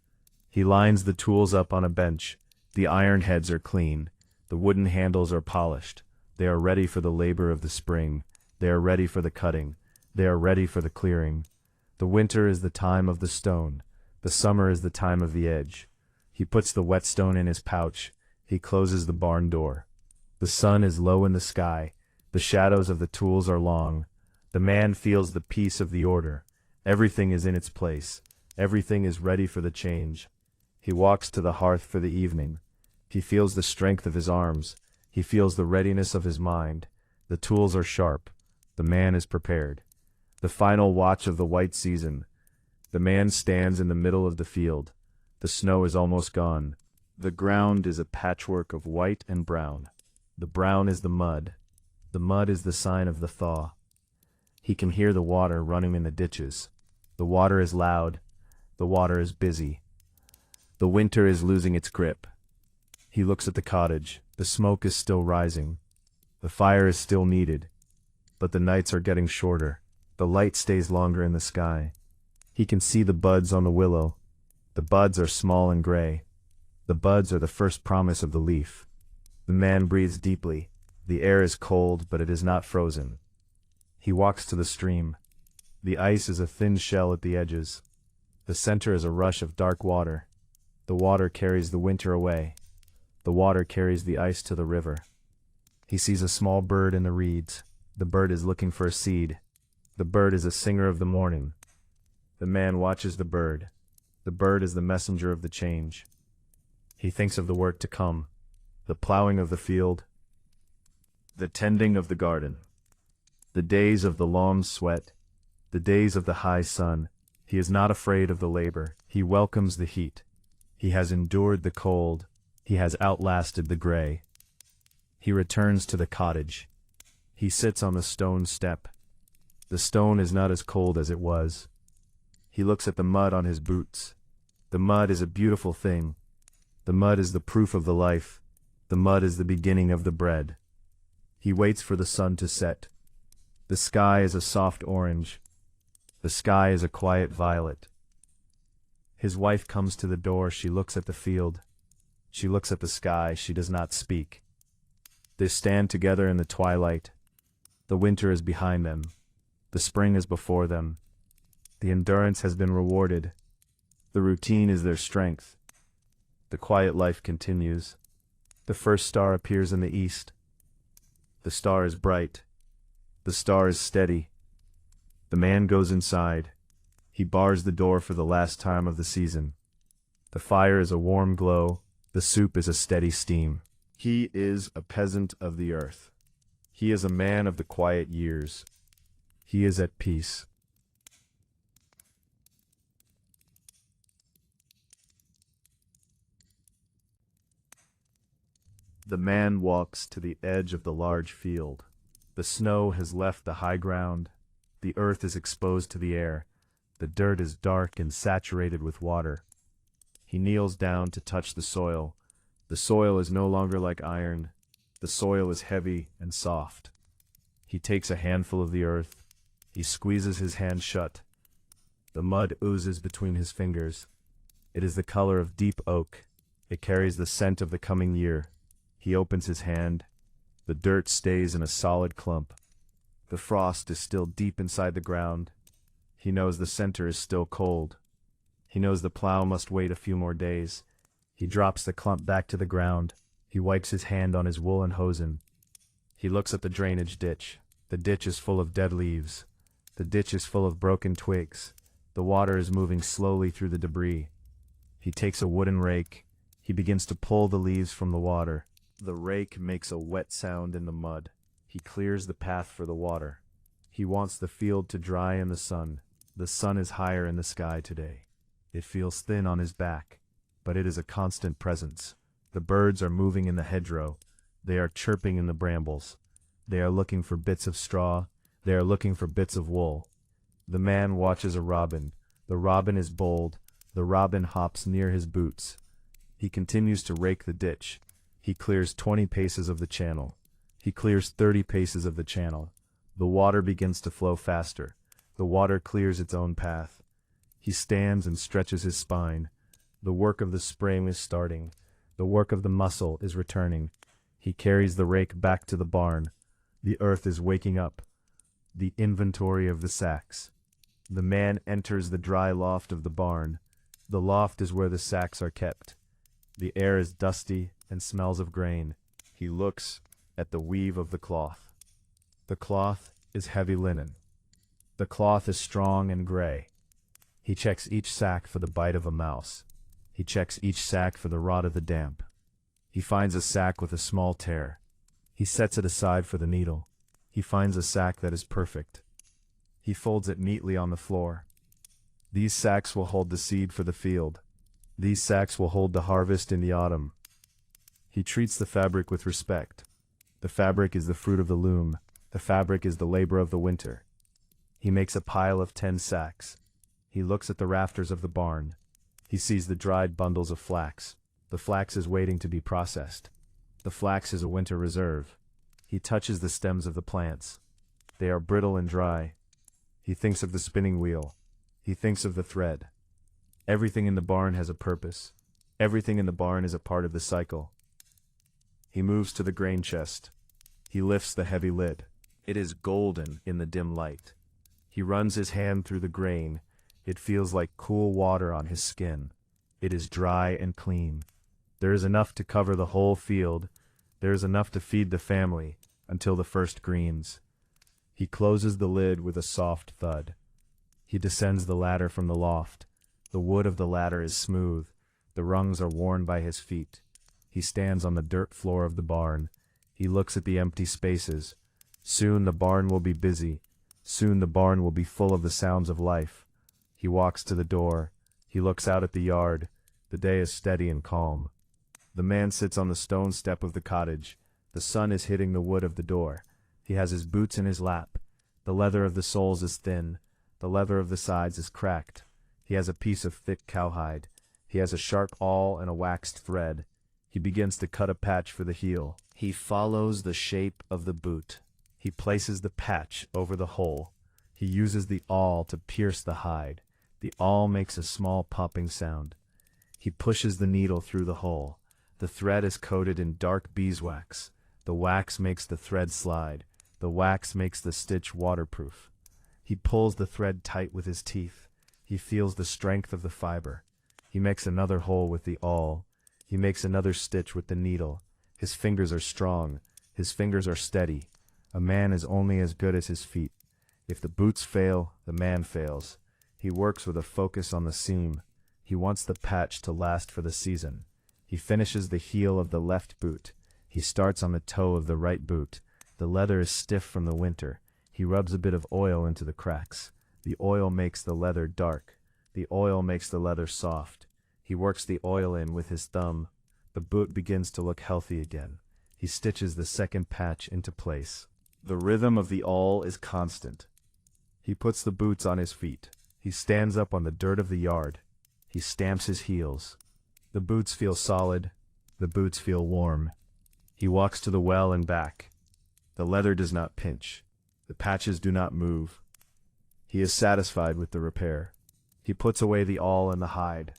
He lines the tools up on a bench. The iron heads are clean. The wooden handles are polished. They are ready for the labor of the spring. They are ready for the cutting. They are ready for the clearing. The winter is the time of the stone. The summer is the time of the edge. He puts the whetstone in his pouch. He closes the barn door. The sun is low in the sky. The shadows of the tools are long. The man feels the peace of the order. Everything is in its place. Everything is ready for the change. He walks to the hearth for the evening. He feels the strength of his arms. He feels the readiness of his mind. The tools are sharp. The man is prepared. The final watch of the white season. The man stands in the middle of the field. The snow is almost gone. The ground is a patchwork of white and brown. The brown is the mud. The mud is the sign of the thaw. He can hear the water running in the ditches. The water is loud. The water is busy. The winter is losing its grip. He looks at the cottage. The smoke is still rising. The fire is still needed. But the nights are getting shorter. The light stays longer in the sky. He can see the buds on the willow. The buds are small and gray. The buds are the first promise of the leaf. The man breathes deeply. The air is cold, but it is not frozen. He walks to the stream. The ice is a thin shell at the edges. The center is a rush of dark water. The water carries the winter away. The water carries the ice to the river. He sees a small bird in the reeds. The bird is looking for a seed. The bird is a singer of the morning. The man watches the bird. The bird is the messenger of the change. He thinks of the work to come, the plowing of the field, the tending of the garden, the days of the long sweat, the days of the high sun. He is not afraid of the labor. He welcomes the heat. He has endured the cold. He has outlasted the gray. He returns to the cottage. He sits on the stone step. The stone is not as cold as it was. He looks at the mud on his boots. The mud is a beautiful thing. The mud is the proof of the life. The mud is the beginning of the bread. He waits for the sun to set. The sky is a soft orange. The sky is a quiet violet. His wife comes to the door. She looks at the field. She looks at the sky. She does not speak. They stand together in the twilight. The winter is behind them. The spring is before them. The endurance has been rewarded. The routine is their strength. The quiet life continues. The first star appears in the east. The star is bright. The star is steady. The man goes inside. He bars the door for the last time of the season. The fire is a warm glow. The soup is a steady steam. He is a peasant of the earth. He is a man of the quiet years. He is at peace. The man walks to the edge of the large field. The snow has left the high ground. The earth is exposed to the air. The dirt is dark and saturated with water. He kneels down to touch the soil. The soil is no longer like iron. The soil is heavy and soft. He takes a handful of the earth. He squeezes his hand shut. The mud oozes between his fingers. It is the color of deep oak. It carries the scent of the coming year. He opens his hand. The dirt stays in a solid clump. The frost is still deep inside the ground. He knows the center is still cold. He knows the plow must wait a few more days. He drops the clump back to the ground. He wipes his hand on his woolen hosen. He looks at the drainage ditch. The ditch is full of dead leaves. The ditch is full of broken twigs. The water is moving slowly through the debris. He takes a wooden rake. He begins to pull the leaves from the water. The rake makes a wet sound in the mud. He clears the path for the water. He wants the field to dry in the sun. The sun is higher in the sky today. It feels thin on his back, but it is a constant presence. The birds are moving in the hedgerow. They are chirping in the brambles. They are looking for bits of straw. They are looking for bits of wool. The man watches a robin. The robin is bold. The robin hops near his boots. He continues to rake the ditch. He clears 20 paces of the channel. He clears 30 paces of the channel. The water begins to flow faster. The water clears its own path. He stands and stretches his spine. The work of the spring is starting. The work of the muscle is returning. He carries the rake back to the barn. The earth is waking up. The inventory of the sacks. The man enters the dry loft of the barn. The loft is where the sacks are kept. The air is dusty and smells of grain. He looks at the weave of the cloth. The cloth is heavy linen. The cloth is strong and gray. He checks each sack for the bite of a mouse. He checks each sack for the rot of the damp. He finds a sack with a small tear. He sets it aside for the needle. He finds a sack that is perfect. He folds it neatly on the floor. These sacks will hold the seed for the field. These sacks will hold the harvest in the autumn. He treats the fabric with respect. The fabric is the fruit of the loom. The fabric is the labor of the winter. He makes a pile of 10 sacks. He looks at the rafters of the barn. He sees the dried bundles of flax. The flax is waiting to be processed. The flax is a winter reserve. He touches the stems of the plants. They are brittle and dry. He thinks of the spinning wheel. He thinks of the thread. Everything in the barn has a purpose. Everything in the barn is a part of the cycle. He moves to the grain chest. He lifts the heavy lid. It is golden in the dim light. He runs his hand through the grain. It feels like cool water on his skin. It is dry and clean. There is enough to cover the whole field. There is enough to feed the family until the first greens. He closes the lid with a soft thud. He descends the ladder from the loft. The wood of the ladder is smooth. The rungs are worn by his feet. He stands on the dirt floor of the barn. He looks at the empty spaces. Soon the barn will be busy. Soon the barn will be full of the sounds of life. He walks to the door. He looks out at the yard. The day is steady and calm. The man sits on the stone step of the cottage. The sun is hitting the wood of the door. He has his boots in his lap. The leather of the soles is thin. The leather of the sides is cracked. He has a piece of thick cowhide. He has a sharp awl and a waxed thread. He begins to cut a patch for the heel. He follows the shape of the boot. He places the patch over the hole. He uses the awl to pierce the hide. The awl makes a small popping sound. He pushes the needle through the hole. The thread is coated in dark beeswax. The wax makes the thread slide. The wax makes the stitch waterproof. He pulls the thread tight with his teeth. He feels the strength of the fiber. He makes another hole with the awl. He makes another stitch with the needle. His fingers are strong. His fingers are steady. A man is only as good as his feet. If the boots fail, the man fails. He works with a focus on the seam. He wants the patch to last for the season. He finishes the heel of the left boot. He starts on the toe of the right boot. The leather is stiff from the winter. He rubs a bit of oil into the cracks. The oil makes the leather dark. The oil makes the leather soft. He works the oil in with his thumb. The boot begins to look healthy again. He stitches the second patch into place. The rhythm of the awl is constant. He puts the boots on his feet. He stands up on the dirt of the yard. He stamps his heels. The boots feel solid. The boots feel warm. He walks to the well and back. The leather does not pinch. The patches do not move. He is satisfied with the repair. He puts away the awl and the hide.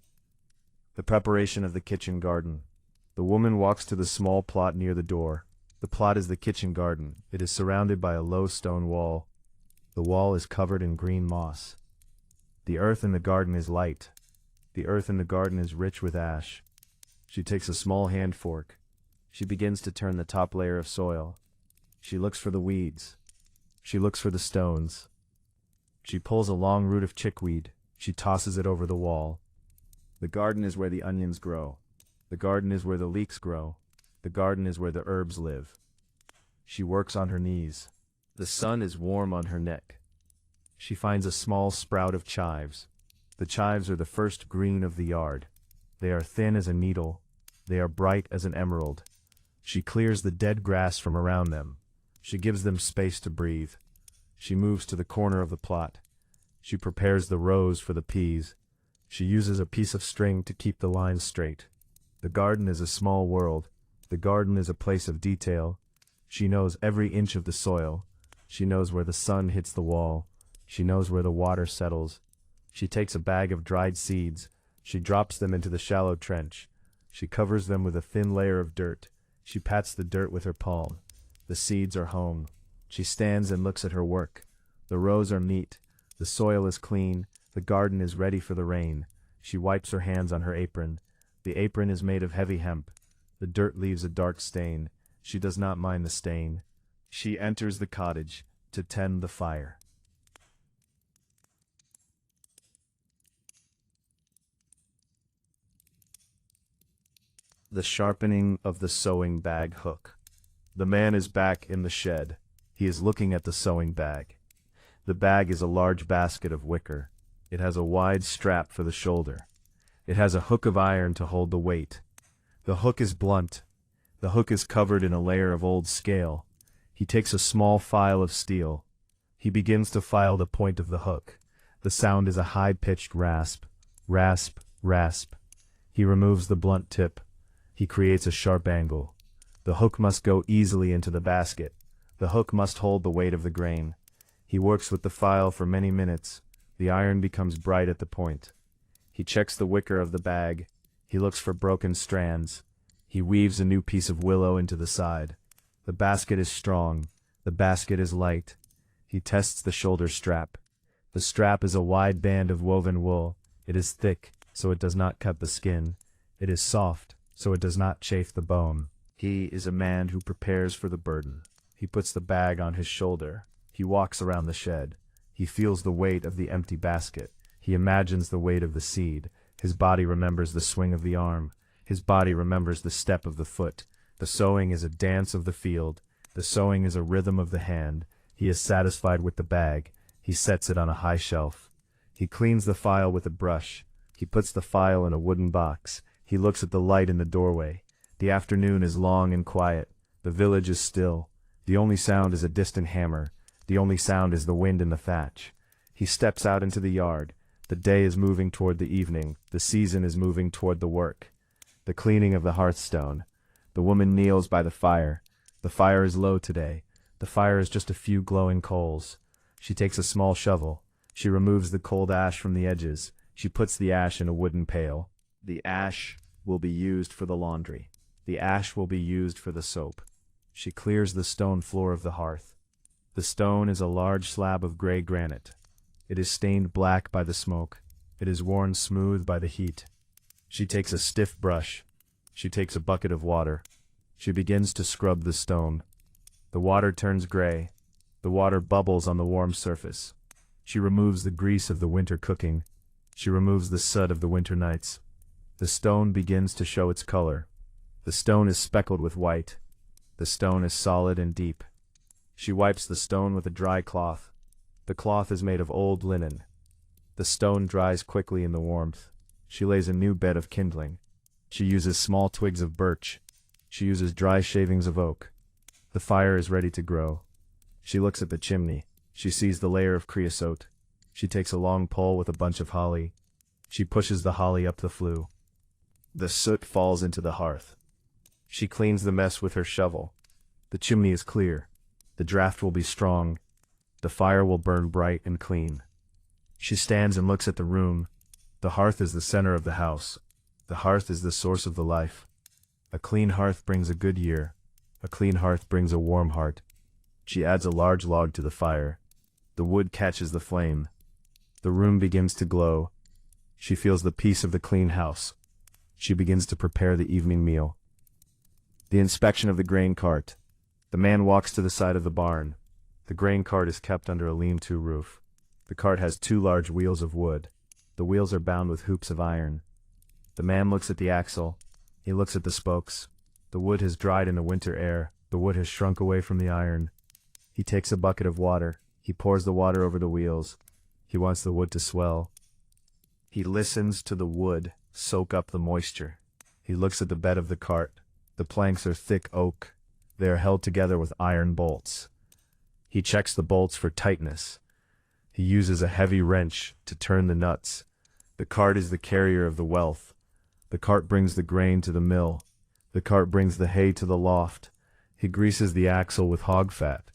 The preparation of the kitchen garden. The woman walks to the small plot near the door. The plot is the kitchen garden. It is surrounded by a low stone wall. The wall is covered in green moss. The earth in the garden is light. The earth in the garden is rich with ash. She takes a small hand fork. She begins to turn the top layer of soil. She looks for the weeds. She looks for the stones. She pulls a long root of chickweed. She tosses it over the wall. The garden is where the onions grow. The garden is where the leeks grow. The garden is where the herbs live. She works on her knees. The sun is warm on her neck. She finds a small sprout of chives. The chives are the first green of the yard. They are thin as a needle. They are bright as an emerald. She clears the dead grass from around them. She gives them space to breathe. She moves to the corner of the plot. She prepares the rows for the peas. She uses a piece of string to keep the lines straight. The garden is a small world. The garden is a place of detail. She knows every inch of the soil. She knows where the sun hits the wall. She knows where the water settles. She takes a bag of dried seeds. She drops them into the shallow trench. She covers them with a thin layer of dirt. She pats the dirt with her palm. The seeds are home. She stands and looks at her work. The rows are neat. The soil is clean. The garden is ready for the rain. She wipes her hands on her apron. The apron is made of heavy hemp. The dirt leaves a dark stain. She does not mind the stain. She enters the cottage to tend the fire. The sharpening of the sewing bag hook. The man is back in the shed. He is looking at the sewing bag. The bag is a large basket of wicker. It has a wide strap for the shoulder. It has a hook of iron to hold the weight. The hook is blunt. The hook is covered in a layer of old scale. He takes a small file of steel. He begins to file the point of the hook. The sound is a high-pitched rasp. Rasp, rasp. He removes the blunt tip. He creates a sharp angle. The hook must go easily into the basket. The hook must hold the weight of the grain. He works with the file for many minutes. The iron becomes bright at the point. He checks the wicker of the bag. He looks for broken strands. He weaves a new piece of willow into the side. The basket is strong. The basket is light. He tests the shoulder strap. The strap is a wide band of woven wool. It is thick, so it does not cut the skin. It is soft, so it does not chafe the bone. He is a man who prepares for the burden. He puts the bag on his shoulder. He walks around the shed. He feels the weight of the empty basket. He imagines the weight of the seed. His body remembers the swing of the arm. His body remembers the step of the foot. The sowing is a dance of the field. The sowing is a rhythm of the hand. He is satisfied with the bag. He sets it on a high shelf. He cleans the file with a brush. He puts the file in a wooden box. He looks at the light in the doorway. The afternoon is long and quiet. The village is still. The only sound is a distant hammer. The only sound is the wind in the thatch. He steps out into the yard. The day is moving toward the evening. The season is moving toward the work. The cleaning of the hearthstone. The woman kneels by the fire. The fire is low today. The fire is just a few glowing coals. She takes a small shovel. She removes the cold ash from the edges. She puts the ash in a wooden pail. The ash will be used for the laundry. The ash will be used for the soap. She clears the stone floor of the hearth. The stone is a large slab of gray granite. It is stained black by the smoke. It is worn smooth by the heat. She takes a stiff brush. She takes a bucket of water. She begins to scrub the stone. The water turns gray. The water bubbles on the warm surface. She removes the grease of the winter cooking. She removes the soot of the winter nights. The stone begins to show its color. The stone is speckled with white. The stone is solid and deep. She wipes the stone with a dry cloth. The cloth is made of old linen. The stone dries quickly in the warmth. She lays a new bed of kindling. She uses small twigs of birch. She uses dry shavings of oak. The fire is ready to grow. She looks at the chimney. She sees the layer of creosote. She takes a long pole with a bunch of holly. She pushes the holly up the flue. The soot falls into the hearth. She cleans the mess with her shovel. The chimney is clear. The draft will be strong. The fire will burn bright and clean. She stands and looks at the room. The hearth is the center of the house. The hearth is the source of the life. A clean hearth brings a good year. A clean hearth brings a warm heart. She adds a large log to the fire. The wood catches the flame. The room begins to glow. She feels the peace of the clean house. She begins to prepare the evening meal. The inspection of the grain cart. The man walks to the side of the barn. The grain cart is kept under a lean-to roof. The cart has 2 large wheels of wood. The wheels are bound with hoops of iron. The man looks at the axle. He looks at the spokes. The wood has dried in the winter air. The wood has shrunk away from the iron. He takes a bucket of water. He pours the water over the wheels. He wants the wood to swell. He listens to the wood soak up the moisture. He looks at the bed of the cart. The planks are thick oak. They are held together with iron bolts. He checks the bolts for tightness. He uses a heavy wrench to turn the nuts. The cart is the carrier of the wealth. The cart brings the grain to the mill. The cart brings the hay to the loft. He greases the axle with hog fat.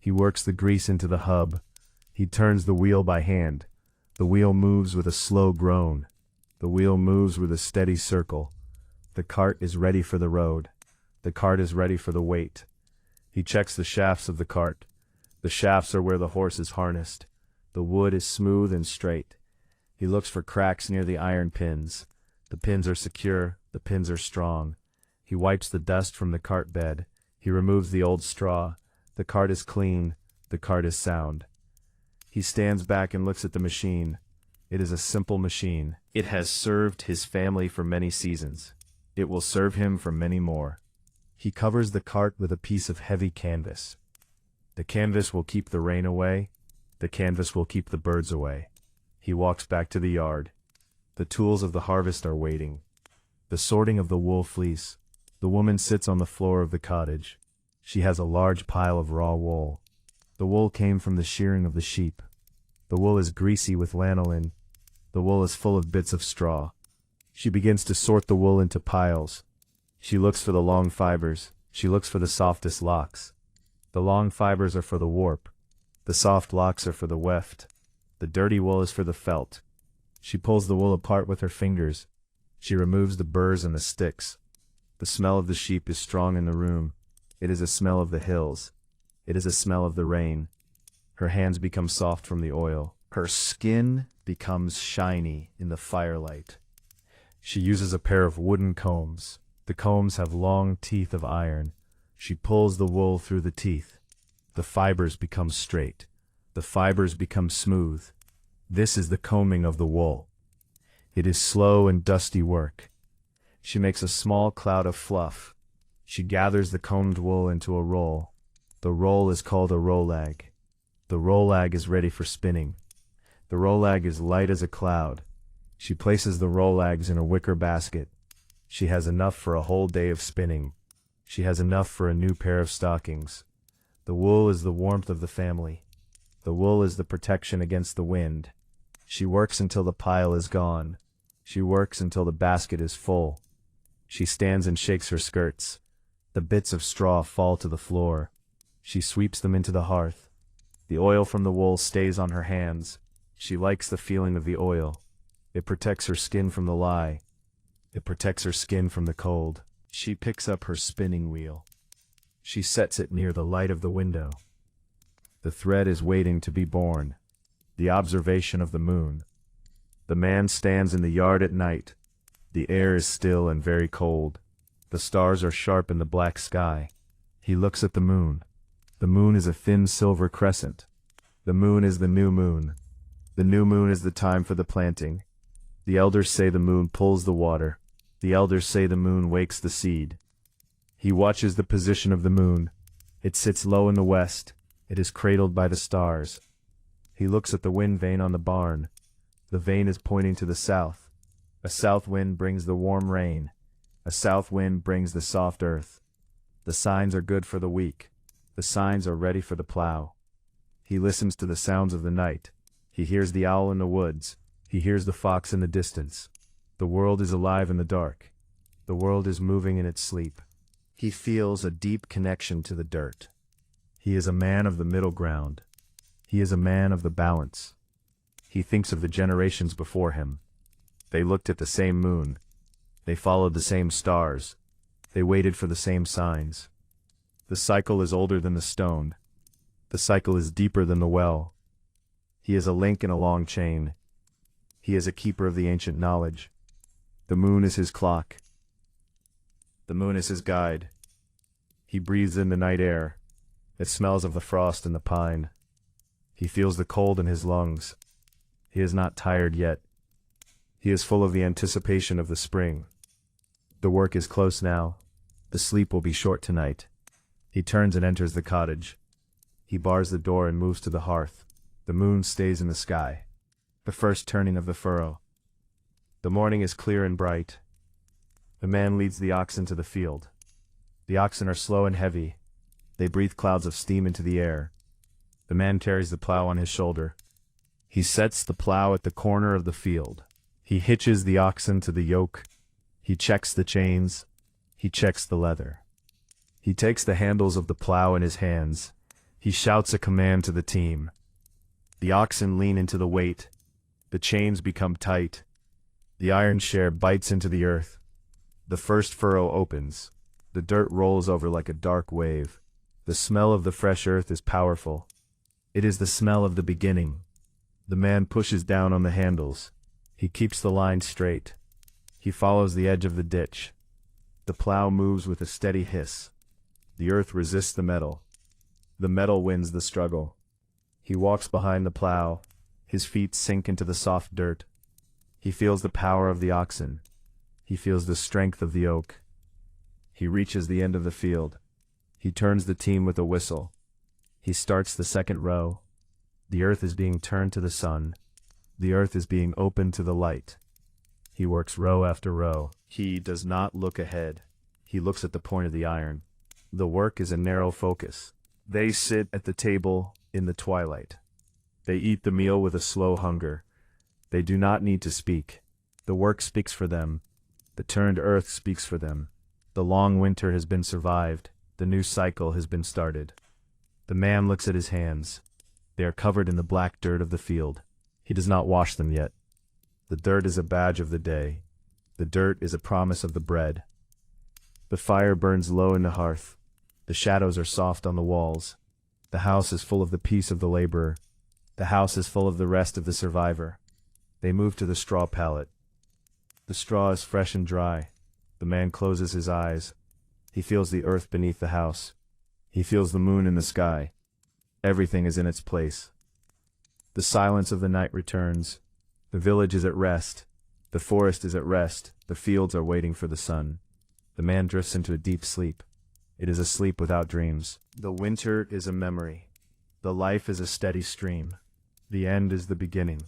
He works the grease into the hub. He turns the wheel by hand. The wheel moves with a slow groan. The wheel moves with a steady circle. The cart is ready for the road. The cart is ready for the weight. He checks the shafts of the cart. The shafts are where the horse is harnessed. The wood is smooth and straight. He looks for cracks near the iron pins. The pins are secure. The pins are strong. He wipes the dust from the cart bed. He removes the old straw. The cart is clean. The cart is sound. He stands back and looks at the machine. It is a simple machine. It has served his family for many seasons. It will serve him for many more. He covers the cart with a piece of heavy canvas. The canvas will keep the rain away. The canvas will keep the birds away. He walks back to the yard. The tools of the harvest are waiting. The sorting of the wool fleece. The woman sits on the floor of the cottage. She has a large pile of raw wool. The wool came from the shearing of the sheep. The wool is greasy with lanolin. The wool is full of bits of straw. She begins to sort the wool into piles. She looks for the long fibers. She looks for the softest locks. The long fibers are for the warp. The soft locks are for the weft. The dirty wool is for the felt. She pulls the wool apart with her fingers. She removes the burrs and the sticks. The smell of the sheep is strong in the room. It is a smell of the hills. It is a smell of the rain. Her hands become soft from the oil. Her skin becomes shiny in the firelight. She uses a pair of wooden combs. The combs have long teeth of iron. She pulls the wool through the teeth. The fibers become straight. The fibers become smooth. This is the combing of the wool. It is slow and dusty work. She makes a small cloud of fluff. She gathers the combed wool into a roll. The roll is called a rollag. The rollag is ready for spinning. The rollag is light as a cloud. She places the rollags in a wicker basket. She has enough for a whole day of spinning. She has enough for a new pair of stockings. The wool is the warmth of the family. The wool is the protection against the wind. She works until the pile is gone. She works until the basket is full. She stands and shakes her skirts. The bits of straw fall to the floor. She sweeps them into the hearth. The oil from the wool stays on her hands. She likes the feeling of the oil. It protects her skin from the lye. It protects her skin from the cold. She picks up her spinning wheel. She sets it near the light of the window. The thread is waiting to be born. The observation of the moon. The man stands in the yard at night. The air is still and very cold. The stars are sharp in the black sky. He looks at the moon. The moon is a thin silver crescent. The moon is the new moon. The new moon is the time for the planting. The elders say the moon pulls the water. The elders say the moon wakes the seed. He watches the position of the moon. It sits low in the west. It is cradled by the stars. He looks at the wind vane on the barn. The vane is pointing to the south. A south wind brings the warm rain. A south wind brings the soft earth. The signs are good for the weak. The signs are ready for the plow. He listens to the sounds of the night. He hears the owl in the woods. He hears the fox in the distance. The world is alive in the dark. The world is moving in its sleep. He feels a deep connection to the dirt. He is a man of the middle ground. He is a man of the balance. He thinks of the generations before him. They looked at the same moon. They followed the same stars. They waited for the same signs. The cycle is older than the stone. The cycle is deeper than the well. He is a link in a long chain. He is a keeper of the ancient knowledge. The moon is his clock. The moon is his guide. He breathes in the night air. It smells of the frost and the pine. He feels the cold in his lungs. He is not tired yet. He is full of the anticipation of the spring. The work is close now. The sleep will be short tonight. He turns and enters the cottage. He bars the door and moves to the hearth. The moon stays in the sky. The first turning of the furrow. The morning is clear and bright. The man leads the oxen to the field. The oxen are slow and heavy. They breathe clouds of steam into the air. The man carries the plow on his shoulder. He sets the plow at the corner of the field. He hitches the oxen to the yoke. He checks the chains. He checks the leather. He takes the handles of the plow in his hands. He shouts a command to the team. The oxen lean into the weight. The chains become tight. The iron share bites into the earth. The first furrow opens. The dirt rolls over like a dark wave. The smell of the fresh earth is powerful. It is the smell of the beginning. The man pushes down on the handles. He keeps the line straight. He follows the edge of the ditch. The plow moves with a steady hiss. The earth resists the metal. The metal wins the struggle. He walks behind the plow. His feet sink into the soft dirt. He feels the power of the oxen. He feels the strength of the oak. He reaches the end of the field. He turns the team with a whistle. He starts the second row. The earth is being turned to the sun. The earth is being opened to the light. He works row after row. He does not look ahead. He looks at the point of the iron. The work is a narrow focus. They sit at the table in the twilight. They eat the meal with a slow hunger. They do not need to speak. The work speaks for them. The turned earth speaks for them. The long winter has been survived. The new cycle has been started. The man looks at his hands. They are covered in the black dirt of the field. He does not wash them yet. The dirt is a badge of the day. The dirt is a promise of the bread. The fire burns low in the hearth. The shadows are soft on the walls. The house is full of the peace of the laborer. The house is full of the rest of the survivor. They move to the straw pallet. The straw is fresh and dry. The man closes his eyes. He feels the earth beneath the house. He feels the moon in the sky. Everything is in its place. The silence of the night returns. The village is at rest. The forest is at rest. The fields are waiting for the sun. The man drifts into a deep sleep. It is a sleep without dreams. The winter is a memory. The life is a steady stream. The end is the beginning.